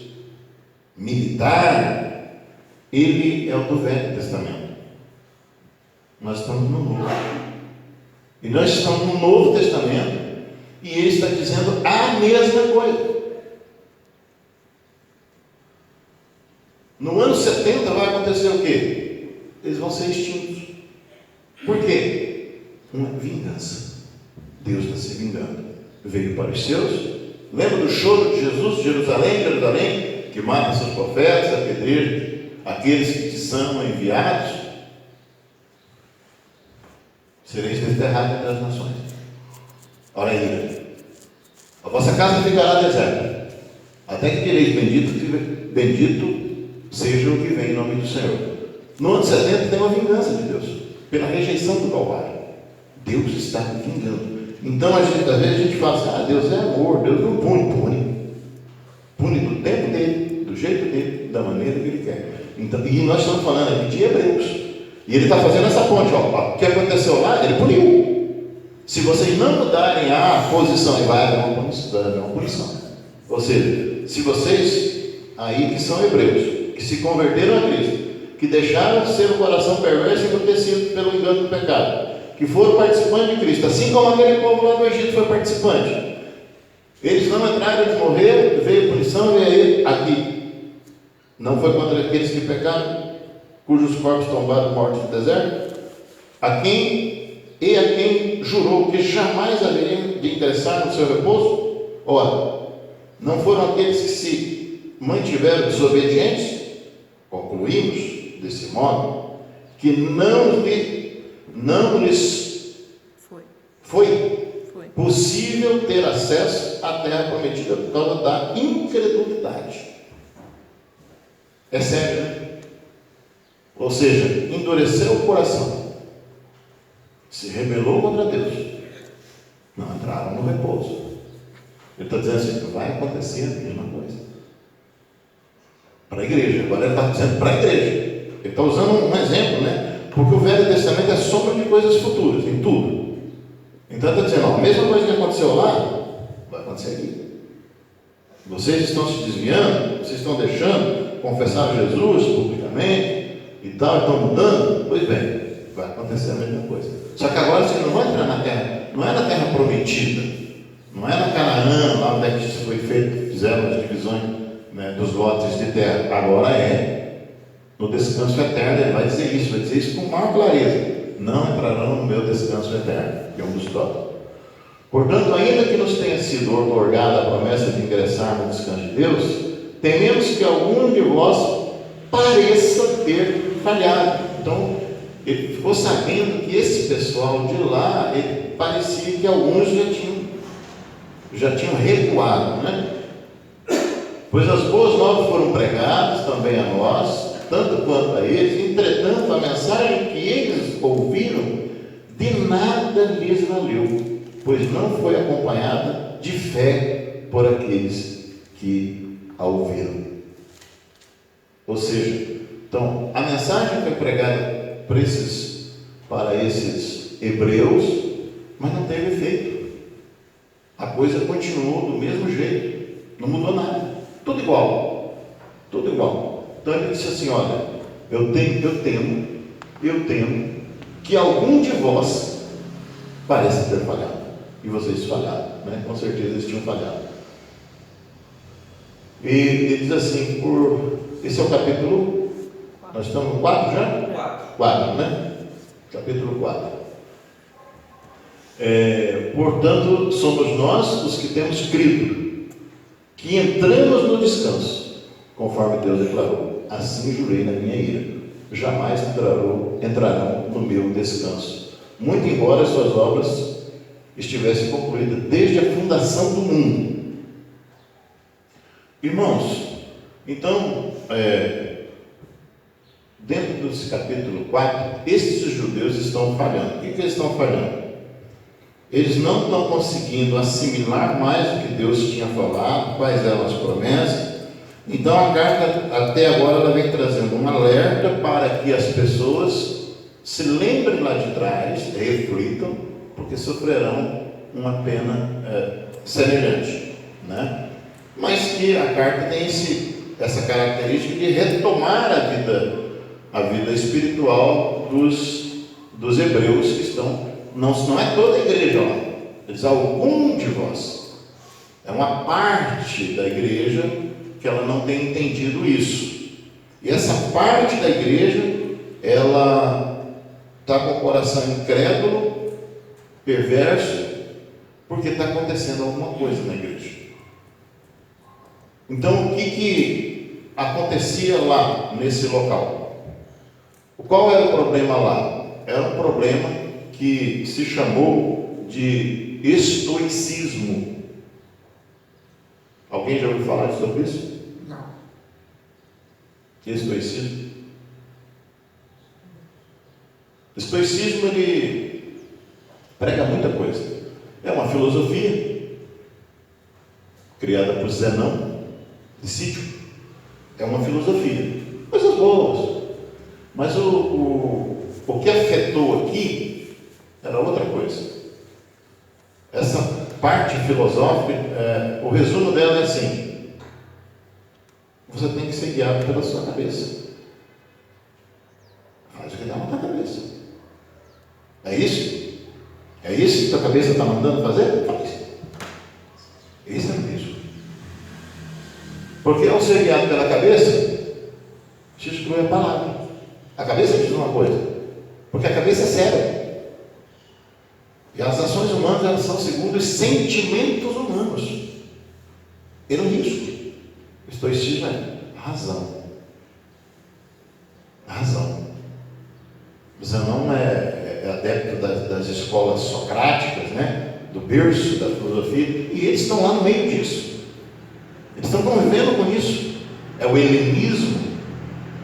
militar, ele é o do Velho Testamento. Nós estamos no Novo. E nós estamos no Novo Testamento. E ele está dizendo a mesma coisa. No ano 70 vai acontecer o quê? Eles vão ser extintos. Por quê? Uma vingança. Deus está se vingando. Veio para os seus. Lembra do choro de Jesus, Jerusalém, Jerusalém, que mata seus profetas, apedreja aqueles que te são enviados? Sereis desterrados entre as nações. Ora aí, a vossa casa ficará deserta, até que direis: bendito seja o que vem em nome do Senhor. No ano 70 tem uma vingança de Deus, pela rejeição do Calvário. Deus está vingando. Então, às vezes a gente fala assim: Deus é amor, Deus não pune. Pune do tempo dele, do jeito dele, da maneira que ele quer. Então, e nós estamos falando aqui de Hebreus. E ele está fazendo essa ponte, o que aconteceu lá, ele puniu. Se vocês não mudarem a posição, vai haver uma punição. Ou seja, se vocês aí que são hebreus, que se converteram a Cristo, que deixaram de ser um coração perverso e embrutecido pelo engano do pecado, que foram participantes de Cristo, assim como aquele povo lá do Egito foi participante, eles não entraram, eles morreram, veio punição, e aí aqui não foi contra aqueles que pecaram, cujos corpos tombaram mortos no deserto, a quem jurou que jamais haveriam de ingressar no seu repouso? Ora, não foram aqueles que se mantiveram desobedientes? Concluímos desse modo que não lhes foi possível ter acesso à terra prometida por causa da incredulidade. É sério, né? Ou seja, endureceu o coração, se rebelou contra Deus, não entraram no repouso. Ele está dizendo assim: vai acontecer a mesma coisa. Para a igreja. Agora ele está dizendo para a igreja. Ele está usando um exemplo, né? Porque o Velho Testamento é sombra de coisas futuras, em tudo. Então ele está dizendo, ó, a mesma coisa que aconteceu lá, vai acontecer aqui. Vocês estão se desviando, vocês estão deixando confessar Jesus publicamente e tal, estão mudando, pois bem, vai acontecer a mesma coisa. Só que agora vocês não vão entrar na terra, não é na terra prometida, não é na Canaã, lá onde é que isso foi feito, fizeram as divisões, né, dos lotes de terra, agora é no descanso eterno. Ele vai dizer isso com maior clareza: não entrarão no meu descanso eterno, que é um dos tópicos. Portanto, ainda que nos tenha sido outorgada a promessa de ingressar no descanso de Deus, tememos que algum de vós pareça ter falhado. Então, ele ficou sabendo que esse pessoal de lá, ele parecia que alguns já tinham recuado, né? Pois as boas novas foram pregadas também a nós, tanto quanto a eles. Entretanto, a mensagem que eles ouviram de nada lhes valeu, pois não foi acompanhada de fé por aqueles que a ouviram. Ou seja, então, a mensagem foi pregada para esses hebreus, mas não teve efeito. A coisa continuou do mesmo jeito, não mudou nada, tudo igual, tudo igual. Então ele disse assim: olha, eu temo que algum de vós pareça ter falhado. E vocês falharam, né? Com certeza eles tinham falhado. E ele diz assim, esse é o capítulo, nós estamos no 4 já? 4, né? Capítulo 4. Portanto, somos nós os que temos crido, que entramos no descanso, conforme Deus declarou: assim jurei na minha ira, jamais entrarão no meu descanso, muito embora as suas obras estivessem concluídas desde a fundação do mundo. Irmãos, então, dentro desse capítulo 4, esses judeus estão falhando. O que eles estão falhando? Eles não estão conseguindo assimilar mais o que Deus tinha falado, quais eram as promessas. Então a carta, até agora, ela vem trazendo um alerta para que as pessoas se lembrem lá de trás, reflitam, porque sofrerão uma pena semelhante, né? Mas que a carta tem essa característica de retomar a vida espiritual dos hebreus que estão, não é toda a igreja lá, eles algum de vós, é uma parte da igreja que ela não tem entendido isso, e essa parte da igreja, ela está com o coração incrédulo, perverso, porque está acontecendo alguma coisa na igreja. Então, o que acontecia lá nesse local? Qual era o problema lá? Era um problema que se chamou de estoicismo. Alguém já ouviu falar sobre isso? Não. Estoicismo? Estoicismo, ele prega muita coisa. É uma filosofia criada por Zenão de Sítio. É uma filosofia, coisas boas. Mas o que afetou aqui era outra coisa. Essa parte filosófica, o resumo dela é assim: você tem que ser guiado pela sua cabeça. Faz o que dá na tua cabeça. É isso? É isso que tua cabeça está mandando fazer? Faz. Isso é isso. Porque ao ser guiado pela cabeça, se exclui a palavra. A cabeça diz uma coisa, porque a cabeça é cérebro. E as ações humanas, elas são segundo os sentimentos humanos. E não isso. Estoicismo é razão. Razão. Você não é adepto das escolas socráticas, né? Do berço da filosofia, e eles estão lá no meio disso. Eles estão convivendo com isso. É o helenismo,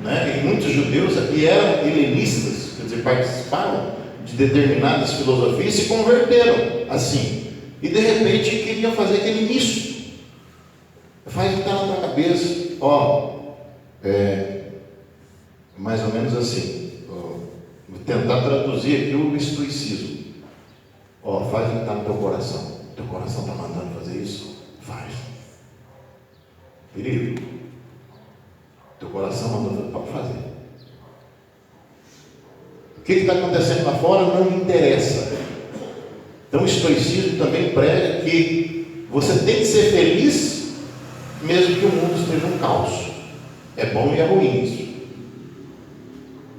né? E muitos judeus aqui eram helenistas, quer dizer, participaram de determinadas filosofias e se converteram assim. E de repente queriam fazer aquele misto. Faz o que está na tua cabeça. é mais ou menos assim. Vou tentar traduzir aqui o estoicismo. Faz o que está no teu coração. Teu coração está mandando fazer isso? Faz. Perigo. Teu coração mandou, pode fazer. O que está acontecendo lá fora não me interessa. Então o estoicismo também prega que você tem que ser feliz mesmo que o mundo esteja um caos. É bom e é ruim isso.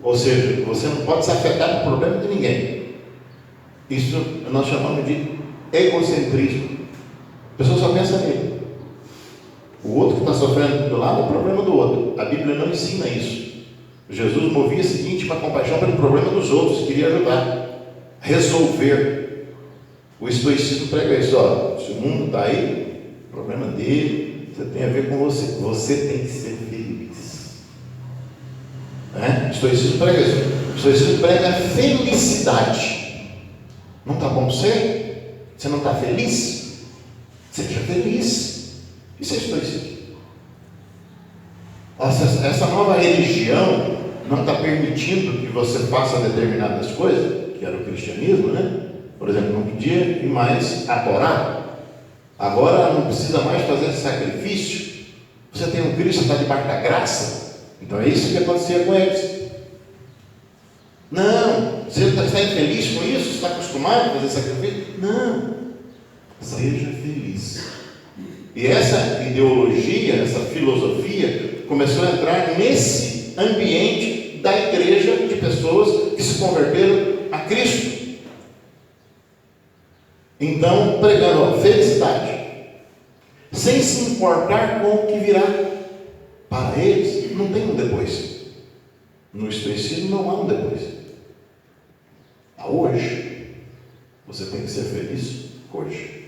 Ou seja, você não pode se afetar com o problema de ninguém. Isso nós chamamos de egocentrismo. A pessoa só pensa nele. O outro que está sofrendo do lado é o problema do outro. A Bíblia não ensina isso. Jesus movia-se íntima compaixão pelo problema dos outros, queria ajudar, resolver. O estoicismo prega isso. Se o mundo está aí, o problema dele, você tem a ver com você. Você tem que ser feliz. O estoicismo prega isso. O estoicismo prega a felicidade. Não está bom você? Você não está feliz? Seja feliz. Isso é estoicismo. Essa nova religião não está permitindo que você faça determinadas coisas, que era o cristianismo, né? Por exemplo, não podia ir mais adorar. Agora não precisa mais fazer sacrifício. Você tem um Cristo que está debaixo da graça. Então é isso que acontecia com eles. Não, você está infeliz com isso? Você está acostumado a fazer sacrifício? Não, seja feliz. E essa ideologia, essa filosofia começou a entrar nesse ambiente da igreja de pessoas que se converteram a Cristo. Então, pregando a felicidade, sem se importar com o que virá. Para eles, não tem um depois. No estoicismo não há um depois. Há hoje. Você tem que ser feliz hoje.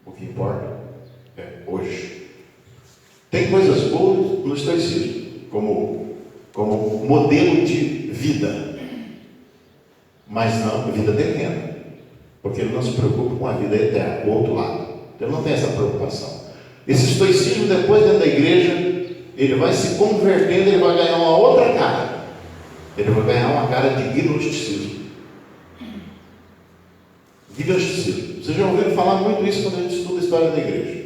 O que importa é hoje. Tem coisas boas no estoicismo, como modelo de vida, mas não vida terrena, porque ele não se preocupa com a vida eterna, o outro lado. Ele não tem essa preocupação. Esse estoicismo, depois dentro da igreja, ele vai se convertendo, ele vai ganhar uma outra cara. Ele vai ganhar uma cara de gnosticismo. Gnosticismo. Vocês já ouviram falar muito isso quando a gente estuda a história da igreja.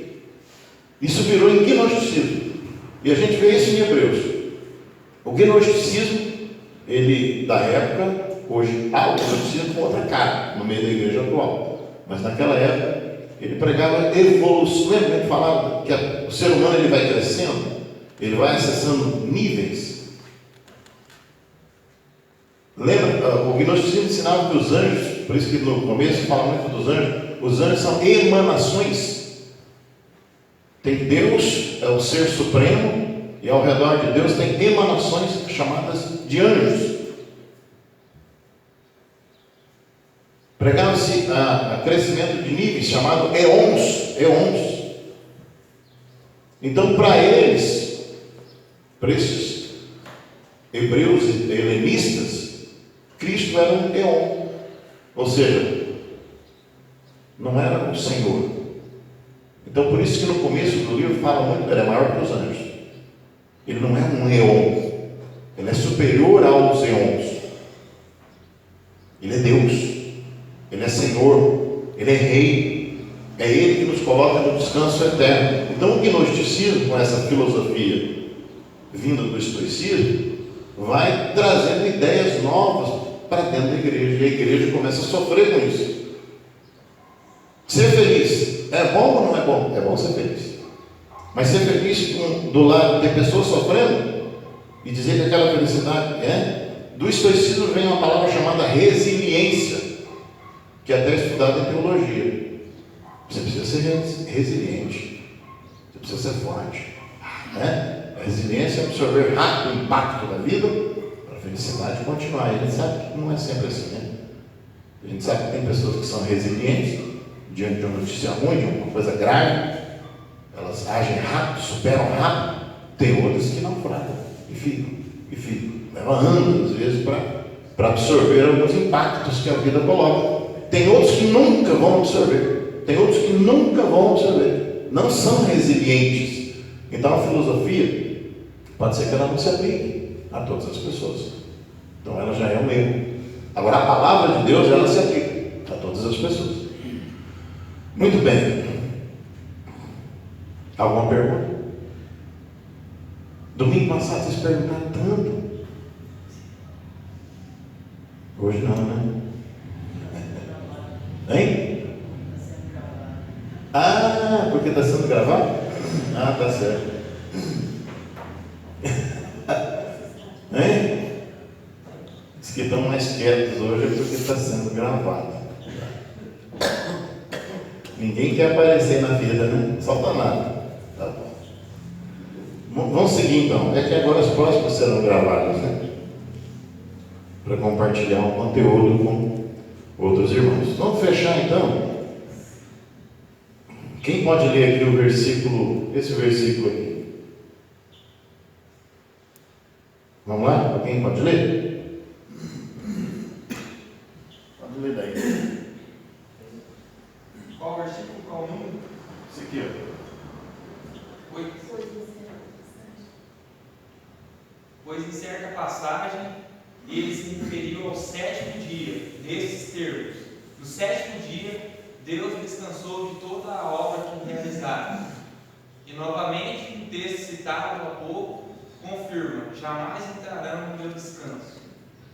Isso virou em gnosticismo. E a gente vê isso em Hebreus. O gnosticismo, ele, da época, hoje há o gnosticismo com outra cara no meio da igreja atual. Mas naquela época, ele pregava evolução. Lembra que ele falava que o ser humano ele vai crescendo? Ele vai acessando níveis. Lembra? O gnosticismo ensinava que os anjos, por isso que no começo fala muito dos anjos, os anjos são emanações. Tem Deus, é o ser supremo, e ao redor de Deus tem emanações chamadas de anjos. Pregava-se a crescimento de níveis, chamado eons. Então, para eles, para esses hebreus e helenistas, Cristo era um eon, ou seja, não era o Senhor. Então, por isso que no começo do livro fala muito, ele é maior que os anjos. Ele não é um eon, ele é superior aos eons. Ele é Deus, ele é Senhor, ele é Rei, é Ele que nos coloca no descanso eterno. Então, o gnosticismo, com essa filosofia vinda do estoicismo, vai trazendo ideias novas para dentro da igreja, e a igreja começa a sofrer com isso. Ser feliz é bom ou não é bom? É bom ser feliz. Mas ser feliz do lado de pessoas sofrendo e dizer que aquela felicidade do estoicismo vem uma palavra chamada resiliência, que é até estudada em teologia. Você precisa ser resiliente, você precisa ser forte. A resiliência é absorver rápido o impacto da vida para a felicidade continuar. E a gente sabe que não é sempre assim, né? A gente sabe que tem pessoas que são resilientes diante de uma notícia ruim, de uma coisa grave, elas agem rápido, superam rápido. Tem outras que naufragam e ficam. Leva anos, às vezes, para absorver alguns impactos que a vida coloca. Tem outros que nunca vão absorver. Não são resilientes. Então a filosofia Pode ser que ela não se aplique a todas as pessoas. Então ela já é um erro. Agora a palavra de Deus, ela se aplica a todas as pessoas. Muito bem. Alguma pergunta? Domingo passado vocês perguntaram tanto. Hoje não, né? Hein? Ah, porque está sendo gravado? Ah, tá certo. Hein? Diz que estão mais quietos hoje porque está sendo gravado. Ninguém quer aparecer na vida, né? Solta nada. Tá bom. Vamos seguir então. É que agora as próximas serão gravadas, né? Para compartilhar um conteúdo com outros irmãos. Vamos fechar então. Quem pode ler aqui o versículo, esse versículo aqui? Vamos lá? Alguém pode ler? Pode ler daí. Qual versículo? Qual número? Esse aqui, ó. Pois em certa passagem ele se referiu ao sétimo dia, nesses termos: no sétimo dia Deus descansou de toda a obra que realizara. E novamente, no texto citado há pouco, confirma: jamais entrarão no meu descanso.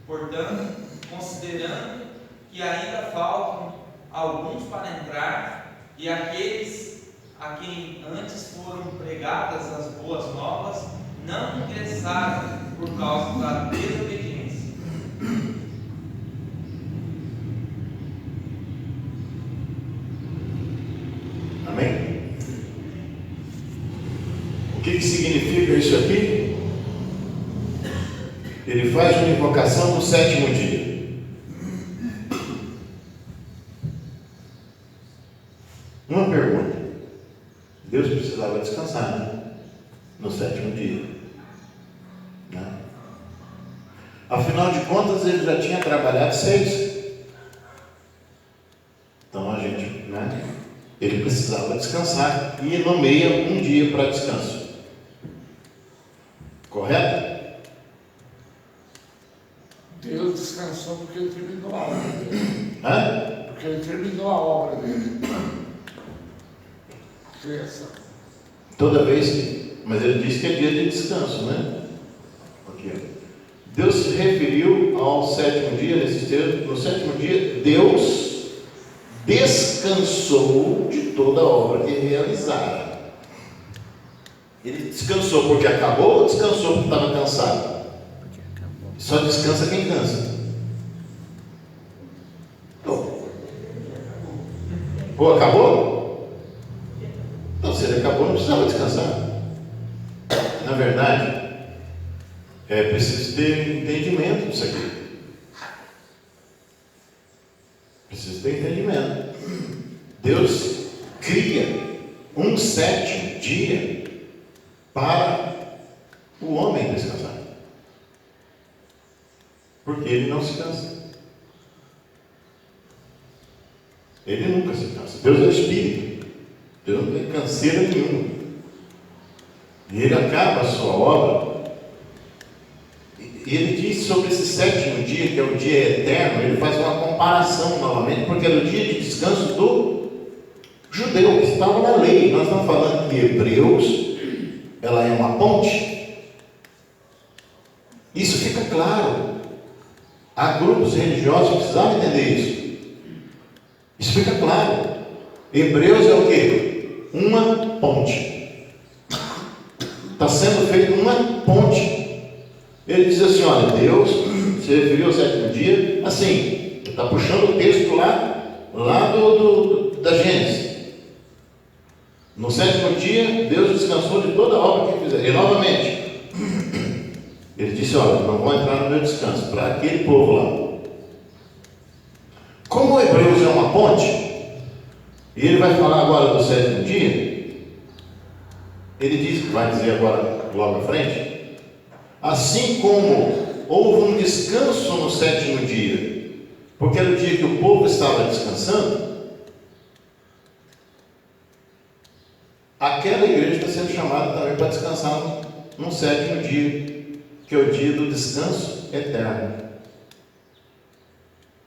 Portanto, considerando que ainda faltam alguns para entrar, e aqueles a quem antes foram pregadas as boas novas não ingressaram por causa da desobediência. Amém? O que significa isso aqui? Ele faz uma invocação no sétimo dia. Uma pergunta: Deus precisava descansar, né? No sétimo dia, né? Afinal de contas, ele já tinha trabalhado 6. Então a gente, né? Ele precisava descansar e nomeia um dia para descanso. Correto? Deus descansou porque ele terminou a obra dele. Hã? Porque ele terminou a obra dele. Criação. Toda vez que... Mas ele disse que é dia de descanso, né? Aqui, ó. Deus se referiu ao sétimo dia, nesse texto. No sétimo dia, Deus descansou de toda a obra que realizara. Ele descansou porque acabou ou descansou porque estava cansado? Só descansa quem cansa. Ou acabou? Então, se ele acabou, não precisava descansar. Na verdade, é preciso ter entendimento disso aqui. Precisa ter entendimento. Deus cria um sétimo dia para o homem descansar. Porque ele não se cansa. Ele nunca se cansa. Deus é espírito. Deus não tem canseira nenhuma. E ele acaba a sua obra. E ele diz sobre esse sétimo dia, que é o dia eterno, ele faz uma comparação novamente, porque era o dia de descanso do judeu, que estava na lei. Nós estamos falando que Hebreus, ela é uma ponte. Isso fica claro. Há grupos religiosos que precisavam entender isso. Isso fica claro. Hebreus é o quê? Uma ponte. Está sendo feita uma ponte. Ele diz assim: olha, Deus se referiu ao sétimo dia, assim, está puxando o texto lá da Gênesis. No sétimo dia, Deus descansou de toda a obra que fizer. E novamente, ele disse: olha, não vou entrar no meu descanso, para aquele povo lá. Como o Hebreus é uma ponte, e ele vai falar agora do sétimo dia, ele diz, vai dizer agora logo à frente, assim como houve um descanso no sétimo dia, porque era o dia que o povo estava descansando, aquela igreja está sendo chamada também para descansar no sétimo dia, que é o dia do descanso eterno.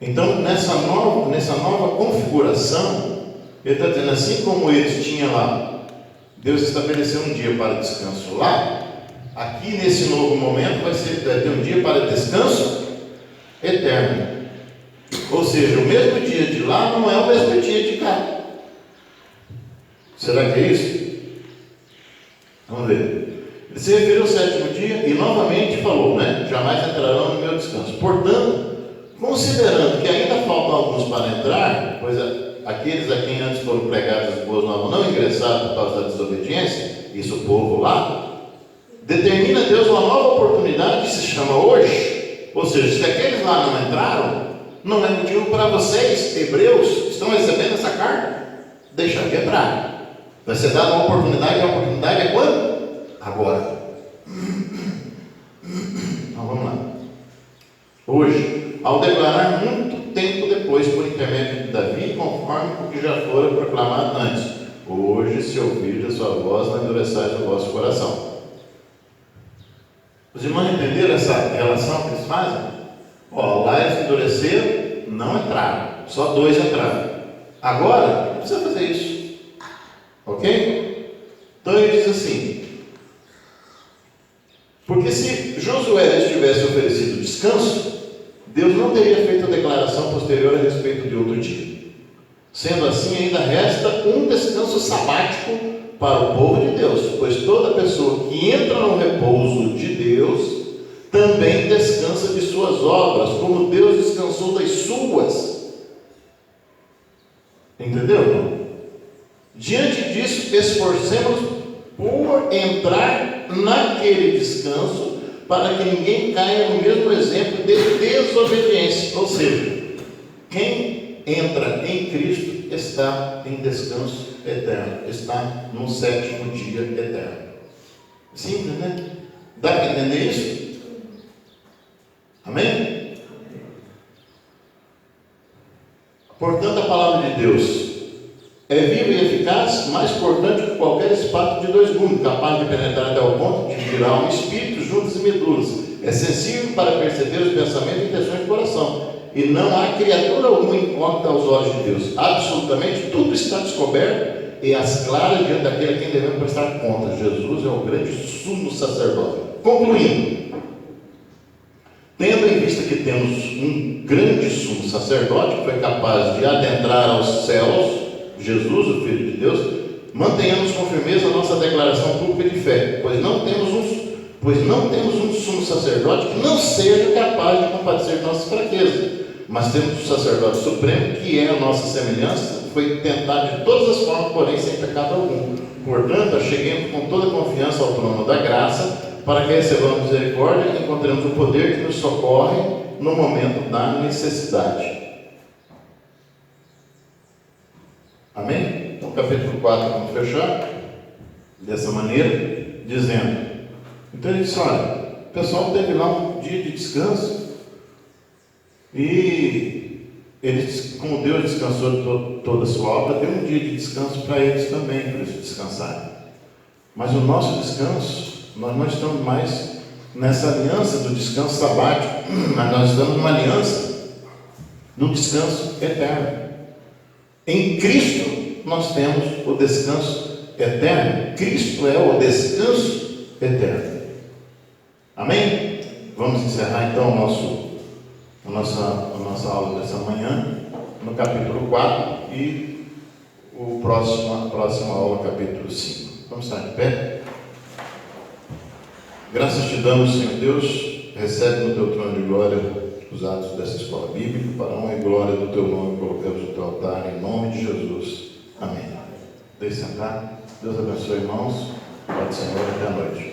Então, nessa nova configuração, ele está dizendo, assim como eles tinham lá, Deus estabeleceu um dia para descanso lá, aqui nesse novo momento vai ter um dia para descanso eterno. Ou seja, o mesmo dia de lá não é o mesmo dia de cá. Será que é isso? Vamos ver. Ele se referiu ao sétimo dia e novamente falou, né? Jamais entrarão no meu descanso. Portanto, considerando que ainda faltam alguns para entrar, pois aqueles a quem antes foram pregadas as boas novas não ingressaram por causa da desobediência, isso o povo lá, determina Deus uma nova oportunidade que se chama hoje. Ou seja, se aqueles lá não entraram, não é motivo para vocês, hebreus, que estão recebendo essa carta, deixar de entrar. Vai ser dada uma oportunidade, e a oportunidade é quando? Agora. Então vamos lá. Hoje, ao declarar muito tempo depois, por intermédio de Davi, conforme o que já fora proclamado antes: hoje, se ouvir a sua voz, não endureçais o vosso coração. Os irmãos entenderam essa relação que eles fazem? Lá eles endureceram, não entraram, só 2 entraram. Agora, não precisa fazer isso. Ok? Então ele diz assim: porque se Josué tivesse oferecido descanso, Deus não teria feito a declaração posterior a respeito de outro dia. Sendo assim, ainda resta um descanso sabático para o povo de Deus, pois toda pessoa que entra no repouso de Deus também descansa de suas obras, como Deus descansou das suas. Entendeu, irmão? Diante disso, esforcemos por entrar naquele descanso, para que ninguém caia no mesmo exemplo de desobediência. Ou seja, quem entra em Cristo está em descanso eterno, está no sétimo dia eterno. Simples, né? Dá para entender isso? Amém? Portanto, a palavra de Deus é viva e eficaz, mais cortante que qualquer espada de 2 gumes, capaz de penetrar até o ponto de virar um espírito, juntas e medulas. É sensível para perceber os pensamentos e intenções do coração. E não há criatura alguma incógnita aos olhos de Deus. Absolutamente tudo está descoberto e às claras diante daquele a quem devemos prestar contas. Jesus é o grande sumo sacerdote. Concluindo, tendo em vista que temos um grande sumo sacerdote que foi capaz de adentrar aos céus, Jesus, o Filho de Deus, mantenhamos com firmeza a nossa declaração pública de fé, pois não temos um sumo sacerdote que não seja capaz de compadecer de nossas fraquezas, mas temos um sacerdote supremo que é a nossa semelhança, foi tentado de todas as formas, porém sem pecado algum. Portanto, acheguemos com toda confiança ao trono da graça, para que recebamos misericórdia e encontremos o poder que nos socorre no momento da necessidade. Amém? Então, capítulo 4, vamos fechar dessa maneira, dizendo: então ele disse, olha, o pessoal teve lá um dia de descanso, e eles, como Deus descansou de toda a sua obra, deu um dia de descanso para eles também, para eles descansarem. Mas o nosso descanso, nós não estamos mais nessa aliança do descanso sabático, mas nós estamos numa aliança do descanso eterno. Em Cristo nós temos o descanso eterno. Cristo é o descanso eterno. Amém? Vamos encerrar então a nossa aula dessa manhã no capítulo 4 e a próxima aula, capítulo 5. Vamos estar de pé? Graças te damos, Senhor Deus, recebe no teu trono de glória os atos dessa escola bíblica, para a honra e glória do teu nome, colocamos no teu altar, em nome de Jesus. Amém. Deixe sentar. Deus abençoe, irmãos. Pode ser, até a noite.